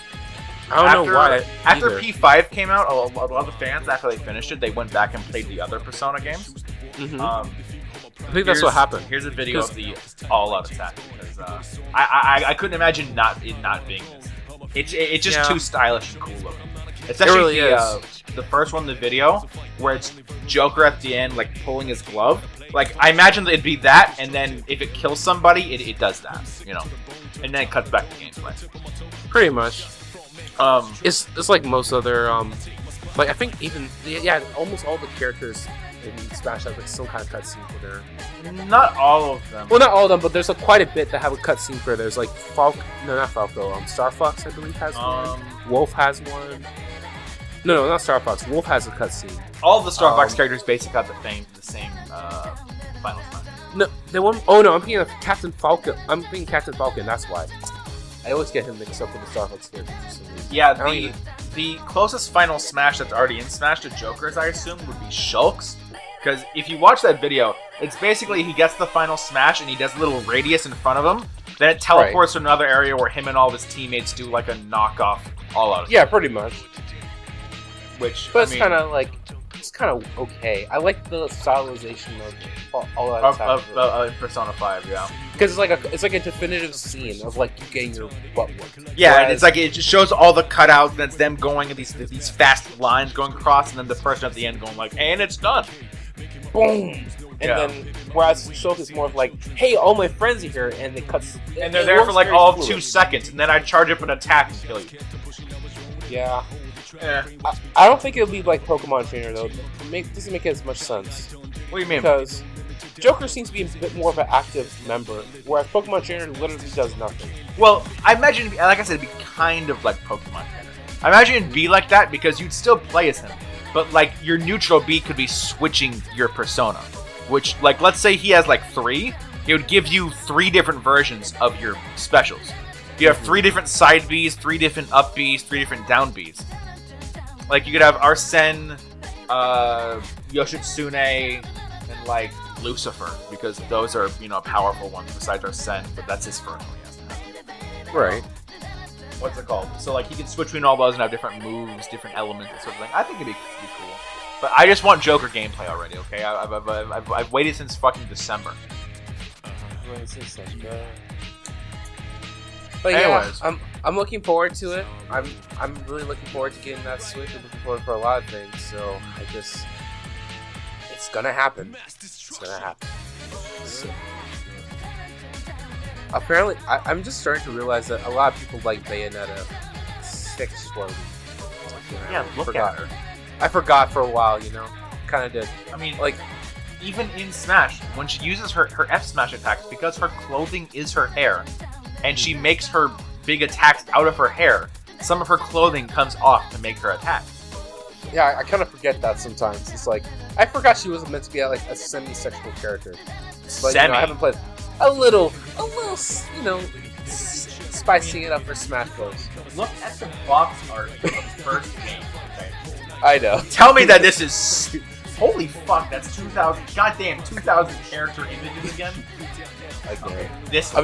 Speaker 1: I don't know why.
Speaker 2: After P5 came out, a lot of the fans, after they finished it, they went back and played the other Persona games.
Speaker 1: Mm-hmm. I think that's what happened.
Speaker 2: Here's a video of the all-out attack because I couldn't imagine it not being this. It's just too stylish and cool looking. Especially the first one, the video where it's Joker at the end, like pulling his glove. Like I imagine that it'd be that, and then if it kills somebody, it does that, you know, and then it cuts back to gameplay.
Speaker 1: Pretty much. It's like most other like I think even almost all the characters in Smash have like some kind of cutscene for their.
Speaker 2: Not all of them.
Speaker 1: Well, not all of them, but there's quite a bit that have a cutscene for. There's like not Falco. Star Fox, I believe, has one. Wolf has one. No, not Star Fox. Wolf has a cutscene.
Speaker 2: All of the Star Fox characters basically have the same final time.
Speaker 1: No, they won't. Oh no, I'm thinking of Captain Falcon. I'm thinking Captain Falcon. That's why. I always get him mixed up with the Star Fox characters for some reason.
Speaker 2: Yeah, the closest final Smash that's already in Smash to Joker's, I assume, would be Shulk's. Because if you watch that video, it's basically he gets the final Smash and he does a little radius in front of him. Then it teleports to another area where him and all of his teammates do like a knockoff all-out.
Speaker 1: Yeah, pretty much.
Speaker 2: But
Speaker 1: it's kind of like it's kind of okay. I like the stylization of all that
Speaker 2: of Persona 5, yeah.
Speaker 1: Because it's like a definitive scene of like you getting your butt whooped.
Speaker 2: Yeah, and it's like it just shows all the cutouts. And it's them going in these fast lines going across, and then the person at the end going like, and it's done.
Speaker 1: Boom. And then, whereas Shulk is more of like, hey, all my friends are here, and it cuts.
Speaker 2: And they're there for like all of 2 seconds, and then I charge up an attack and kill you.
Speaker 1: Yeah. I don't think it'll be like Pokemon Trainer though. It doesn't make as much sense.
Speaker 2: What do you mean?
Speaker 1: Because Joker seems to be a bit more of an active member, whereas Pokemon Trainer literally does nothing.
Speaker 2: Well, I imagine, like I said, it'd be kind of like Pokemon Trainer. I imagine it'd be like that because you'd still play as him, but like your neutral B could be switching your persona, which like let's say he has like 3, it would give you 3 different versions of your specials. You have 3 different side Bs, 3 different up Bs, 3 different down Bs. Like, you could have Arsene, Yoshitsune, and, like, Lucifer, because those are, you know, powerful ones besides Arsene, but that's his first one he has to have.
Speaker 1: Right.
Speaker 2: What's it called? So, like, he can switch between all those and have different moves, different elements, and sort of thing. I think it'd be cool. But I just want Joker gameplay already, okay? I've waited since fucking December.
Speaker 1: But yeah, I'm looking forward to it. I'm really looking forward to getting that Switch. I'm looking forward for a lot of things. So it's gonna happen. It's gonna happen. So, apparently, I'm just starting to realize that a lot of people like Bayonetta 6 slowly.
Speaker 2: Yeah, look at her.
Speaker 1: I forgot for a while, you know. Kind of did.
Speaker 2: I mean,
Speaker 1: like
Speaker 2: even in Smash, when she uses her F Smash attacks, because her clothing is her hair. And she makes her big attacks out of her hair. Some of her clothing comes off to make her attack.
Speaker 1: Yeah, I kind of forget that sometimes. It's like, I forgot she wasn't meant to be like a semi-sexual character. But, you know, I haven't played a little, you know, spicing it up for Smash Bros.
Speaker 2: Look at the box art of the first game. Okay?
Speaker 1: I know.
Speaker 2: Tell me that this is... Holy fuck, that's 2,000... Goddamn, 2,000 character images again?
Speaker 1: Okay.
Speaker 2: This...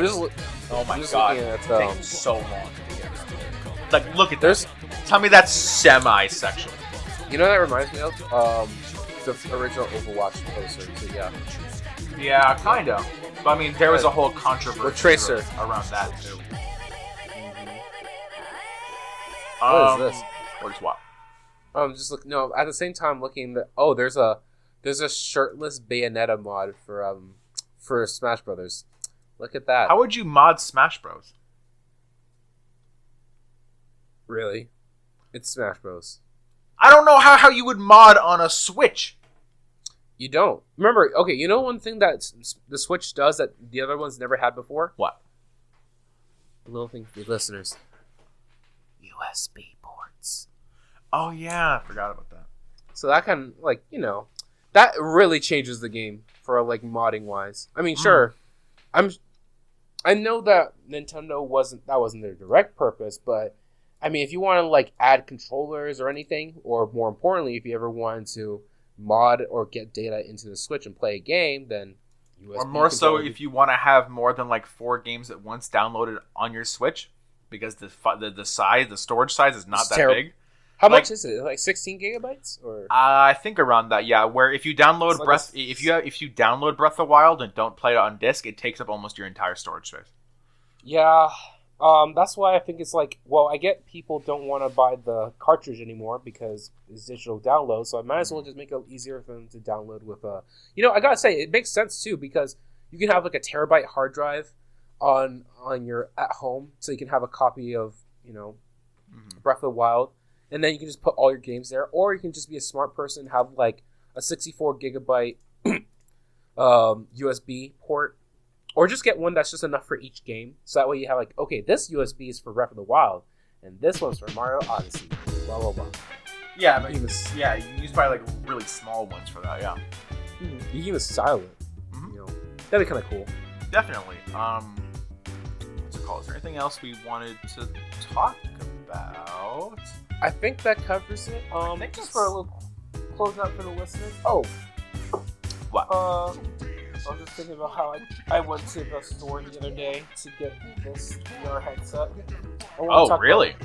Speaker 2: Oh my god, it's taking so long to get around. Like, look at this. Tell me that's semi-sexual.
Speaker 1: You know what that reminds me of? The original Overwatch poster, so yeah.
Speaker 2: Yeah, kind of. But I mean, there was a whole controversy
Speaker 1: with Tracer
Speaker 2: around that, too.
Speaker 1: What is this?
Speaker 2: What is what?
Speaker 1: Just look. No, at the same time, looking that. Oh, there's a shirtless Bayonetta mod for Smash Brothers. Look at that.
Speaker 2: How would you mod Smash Bros?
Speaker 1: Really? It's Smash Bros.
Speaker 2: I don't know how you would mod on a Switch.
Speaker 1: You don't. Remember, okay, you know one thing that the Switch does that the other ones never had before?
Speaker 2: What?
Speaker 1: A little thing for the listeners. USB ports.
Speaker 2: Oh, yeah. I forgot about that.
Speaker 1: So that kind of, like, you know, that really changes the game for, like, modding-wise. I mean, sure. I know that Nintendo wasn't their direct purpose, but I mean, if you want to like add controllers or anything, or more importantly, if you ever wanted to mod or get data into the Switch and play a game, then USB.
Speaker 2: Or more so, if you want to have more than like 4 games at once downloaded on your Switch, because the storage size is not that big.
Speaker 1: How much is it? Like 16 gigabytes, or
Speaker 2: I think around that. Yeah, where if you download if you download Breath of the Wild and don't play it on disc, it takes up almost your entire storage space.
Speaker 1: Yeah, that's why I think it's like, well, I get people don't want to buy the cartridge anymore because it's digital download, so I might as well just make it easier for them to download with a. I gotta say it makes sense too because you can have like a terabyte hard drive on your at home, so you can have a copy of Breath of the Wild. And then you can just put all your games there. Or you can just be a smart person, have like a 64 gigabyte USB port. Or just get one that's just enough for each game. So that way you have like, okay, this USB is for Breath of the Wild. And this one's for Mario Odyssey. Blah, blah, blah.
Speaker 2: Yeah, but you can use probably like really small ones for that, yeah.
Speaker 1: You can use silent. Mm-hmm. That'd be kind of cool.
Speaker 2: Definitely. What's it called? Is there anything else we wanted to talk about?
Speaker 1: I think that covers it. Just for a little close out for the listeners. Oh,
Speaker 2: what?
Speaker 1: I was just thinking about how I went to the store the other day to get this VR headset.
Speaker 2: Oh, really?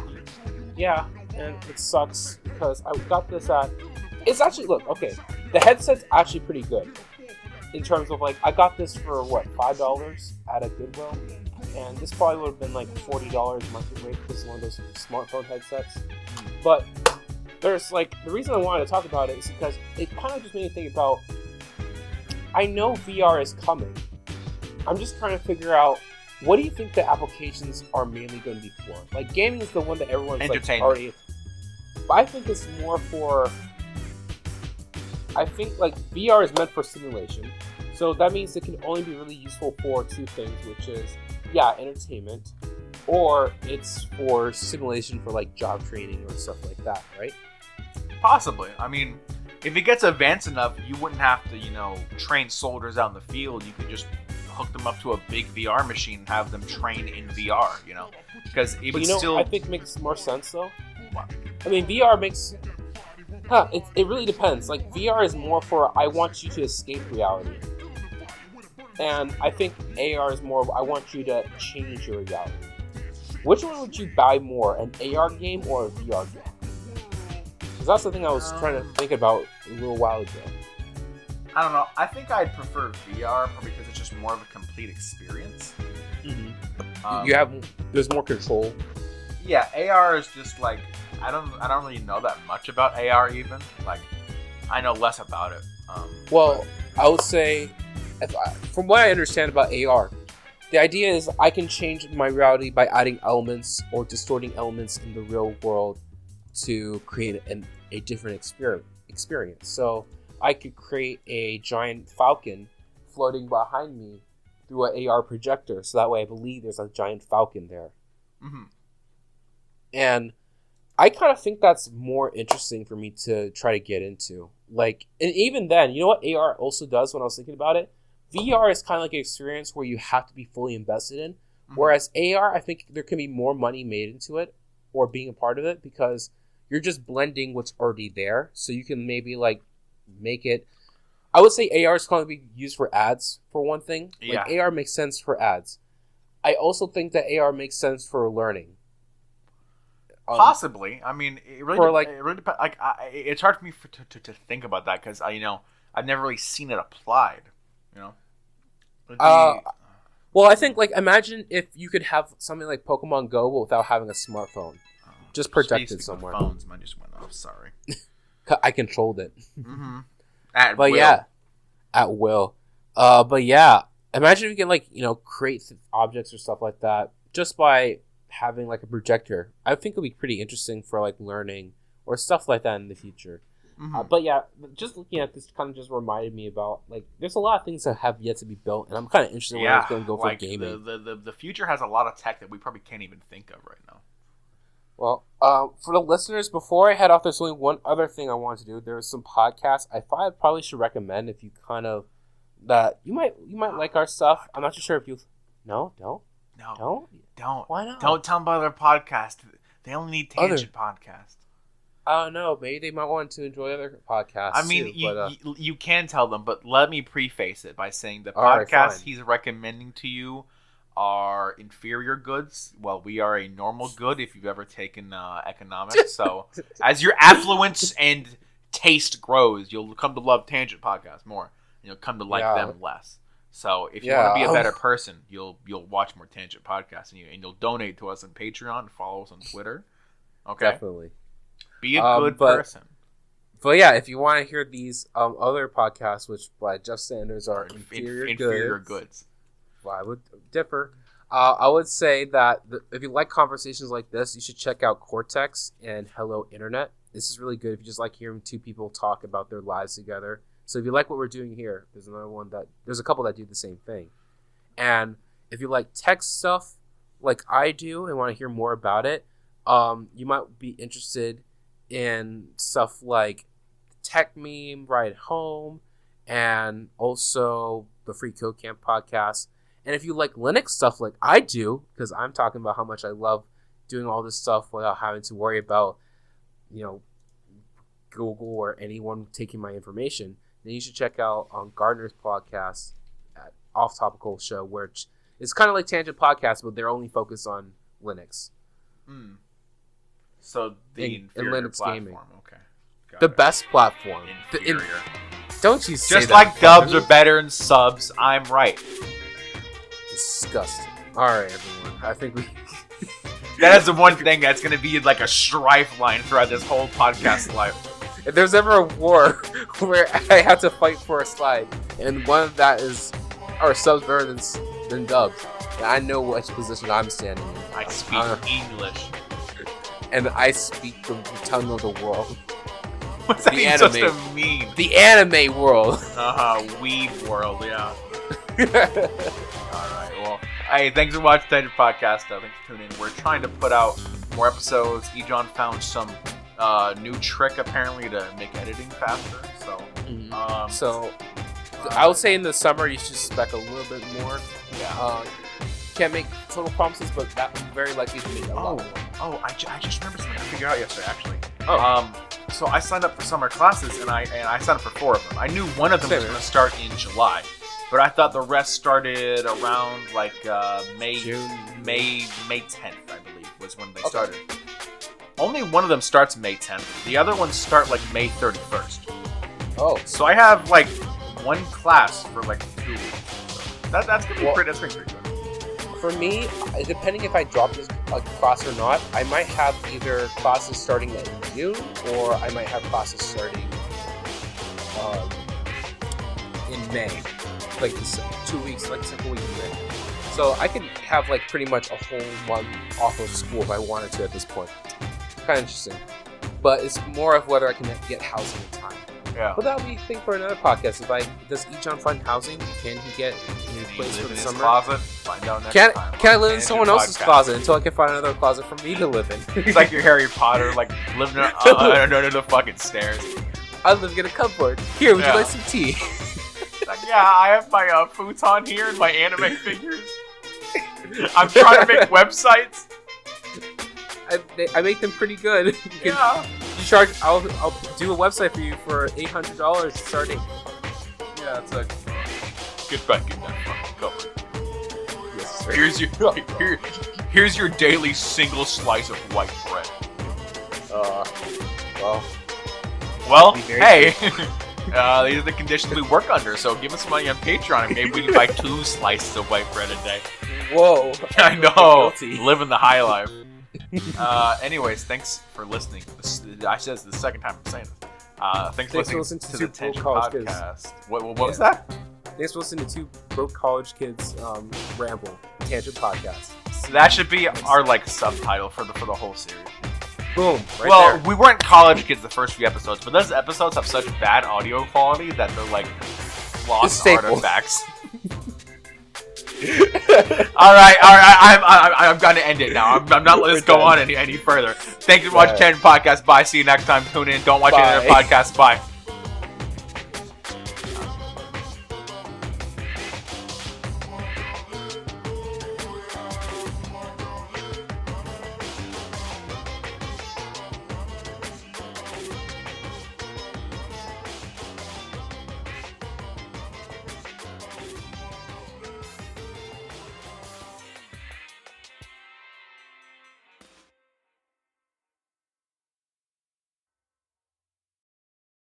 Speaker 1: Yeah, and it sucks because I got this at. It's actually the headset's actually pretty good in terms of like I got this for $5 at a Goodwill. And this probably would have been like $40 monthly rate because it's one of those smartphone headsets. But there's like the reason I wanted to talk about it is because it kind of just made me think about. I know VR is coming. I'm just trying to figure out what do you think the applications are mainly going to be for? Like gaming is the one that everyone's like already. But I think it's more for. I think like VR is meant for simulation, so that means it can only be really useful for 2 things, which is. Yeah, entertainment, or it's for simulation for like job training or stuff like that, right?
Speaker 2: Possibly. I mean, if it gets advanced enough, you wouldn't have to, train soldiers out in the field. You could just hook them up to a big VR machine and have them train in VR, because it would still.
Speaker 1: I think makes more sense though.
Speaker 2: What?
Speaker 1: I mean, VR makes. It really depends. Like VR is more for I want you to escape reality. And I think AR is more of, I want you to change your reality. Which one would you buy more, an AR game or a VR game? Because that's the thing I was trying to think about a little while ago.
Speaker 2: I don't know. I think I'd prefer VR because it's just more of a complete experience.
Speaker 1: Mm-hmm. There's more control.
Speaker 2: Yeah, AR is just like, I don't really know that much about AR even. Like, I know less about it.
Speaker 1: I would say... from what I understand about AR, the idea is I can change my reality by adding elements or distorting elements in the real world to create a different experience. So I could create a giant falcon floating behind me through an AR projector, so that way I believe there's a giant falcon there.
Speaker 2: Mm-hmm.
Speaker 1: And I kind of think that's more interesting for me to try to get into. Like, and even then, you know what AR also does when I was thinking about it? VR is kind of like an experience where you have to be fully invested in. Mm-hmm. Whereas AR, I think there can be more money made into it or being a part of it because you're just blending what's already there. So you can maybe like make it. I would say AR is going to be used for ads for one thing. Like AR makes sense for ads. I also think that AR makes sense for learning.
Speaker 2: Possibly. I mean, it really depends. Like, it's hard for me to think about that because I've never really seen it applied.
Speaker 1: Well, I think like imagine if you could have something like Pokemon Go but without having a smartphone, just protected somewhere.
Speaker 2: Phones, mine just went off. Sorry,
Speaker 1: I controlled it.
Speaker 2: Mm-hmm.
Speaker 1: At will. But yeah, imagine if you can like create objects or stuff like that just by having like a projector. I think it would be pretty interesting for like learning or stuff like that in the future. Mm-hmm. But yeah, just looking at this kind of just reminded me about like there's a lot of things that have yet to be built, and I'm kind of interested in where it's going to go for gaming.
Speaker 2: The future has a lot of tech that we probably can't even think of right now.
Speaker 1: Well, for the listeners, before I head off, there's only one other thing I wanted to do. There's some podcasts I thought I probably should recommend if you kind of that you might like our stuff. I'm not too sure if you no.
Speaker 2: No. Don't.
Speaker 1: Why not?
Speaker 2: Don't tell them about their podcast. They only need Tangent Podcast.
Speaker 1: I don't know. Maybe they might want to enjoy other podcasts.
Speaker 2: I mean, you can tell them, but let me preface it by saying the
Speaker 1: Alright,
Speaker 2: podcasts
Speaker 1: fine.
Speaker 2: he's recommending to you are inferior goods. Well, we are a normal good if you've ever taken economics. So as your affluence and taste grows, you'll come to love Tangent Podcast more. You'll come to like them less. So if you want to be a better person, you'll watch more Tangent Podcasts and you'll donate to us on Patreon and follow us on Twitter. Okay,
Speaker 1: definitely.
Speaker 2: Be a good person.
Speaker 1: But yeah, if you want to hear these other podcasts, which by Jeff standards are inferior goods, well, I would differ. I would say that if you like conversations like this, you should check out Cortex and Hello Internet. This is really good if you just like hearing two people talk about their lives together. So if you like what we're doing here, there's a couple that do the same thing. And if you like tech stuff like I do and want to hear more about it, you might be interested in stuff like Tech Meme, Ride Home, and also the Free Code Camp podcast. And if you like Linux stuff like I do, because I'm talking about how much I love doing all this stuff without having to worry about, Google or anyone taking my information, then you should check out Gardner's podcast at Off Topical Show, which is kind of like Tangent Podcast, but they're only focused on Linux.
Speaker 2: So the inferior
Speaker 1: Linux
Speaker 2: platform.
Speaker 1: gaming.
Speaker 2: Okay.
Speaker 1: The best platform.
Speaker 2: Inferior.
Speaker 1: Don't you say
Speaker 2: Just
Speaker 1: that.
Speaker 2: like dubs are better than subs, I'm right.
Speaker 1: Disgusting. Alright, everyone. I think we...
Speaker 2: That is the one thing that's going to be like a strife line throughout this whole podcast life.
Speaker 1: If there's ever a war where I have to fight for a slide, and one of that is, are subs better than dubs, then I know which position I'm standing in.
Speaker 2: I speak English.
Speaker 1: And I speak the tongue of the world.
Speaker 2: What's that even supposed to mean?
Speaker 1: The anime world.
Speaker 2: Weeb world, yeah. Alright, well, hey, thanks for watching Tangent Podcast. Thanks for tuning in. We're trying to put out more episodes. Ejon found some new trick, apparently, to make editing faster. So,
Speaker 1: I would say in the summer, you should spec a little bit more.
Speaker 2: Yeah.
Speaker 1: Can't make total promises, but that very likely to make a lot more.
Speaker 2: I just remember something I figured out yesterday, actually.
Speaker 1: Oh.
Speaker 2: So I signed up for summer classes, and I signed up for 4 of them. I knew one of them was going to start in July, but I thought the rest started around like May 10th, I believe, was when they started. Only one of them starts May 10th. The other ones start like May 31st.
Speaker 1: Oh.
Speaker 2: So I have like one class for like 2 weeks. So that's gonna be pretty good.
Speaker 1: For me, depending if I drop this class or not, I might have either classes starting in June or I might have classes starting in May, like 2 weeks, like simple week in May. So I could have like pretty much a whole month off of school if I wanted to at this point. Kind of interesting, but it's more of whether I can get housing in time.
Speaker 2: Yeah.
Speaker 1: But that would be a thing for another podcast. Does Ejon find housing? Can he get a new place for the summer?
Speaker 2: Closet? Find out next time.
Speaker 1: Can I live in someone else's closet until I can find another closet for me to live in?
Speaker 2: It's like your Harry Potter, like living under the fucking stairs.
Speaker 1: I live in a cupboard. Here, would you like some tea?
Speaker 2: Like, yeah, I have my futon here and my anime figures. I'm trying to make websites.
Speaker 1: I make them pretty good. You charge. I'll do a website for you for $800 starting.
Speaker 2: Yeah, it's like get back in that fucking cupboard.
Speaker 1: Yes, sir.
Speaker 2: Here's your daily single slice of white bread. Well, hey, these are the conditions we work under. So give us some money on Patreon, and maybe we can buy 2 slices of white bread a day.
Speaker 1: Whoa!
Speaker 2: I know, living the high life. Anyways, thanks for listening. I said this the second time I'm saying this. Thanks for listening to the Tangent Podcast. What was that?
Speaker 1: Thanks for listening to 2 broke college kids ramble. Tangent Podcast.
Speaker 2: So that should be our subtitle for the whole series.
Speaker 1: Boom.
Speaker 2: Well, we weren't college kids the first few episodes, but those episodes have such bad audio quality that they're like lost artifacts. All right. I'm gonna end it now. I'm not letting this go on any further. Thanks for watching Tangent Podcast. Bye. See you next time. Tune in. Don't watch any other podcasts. Bye.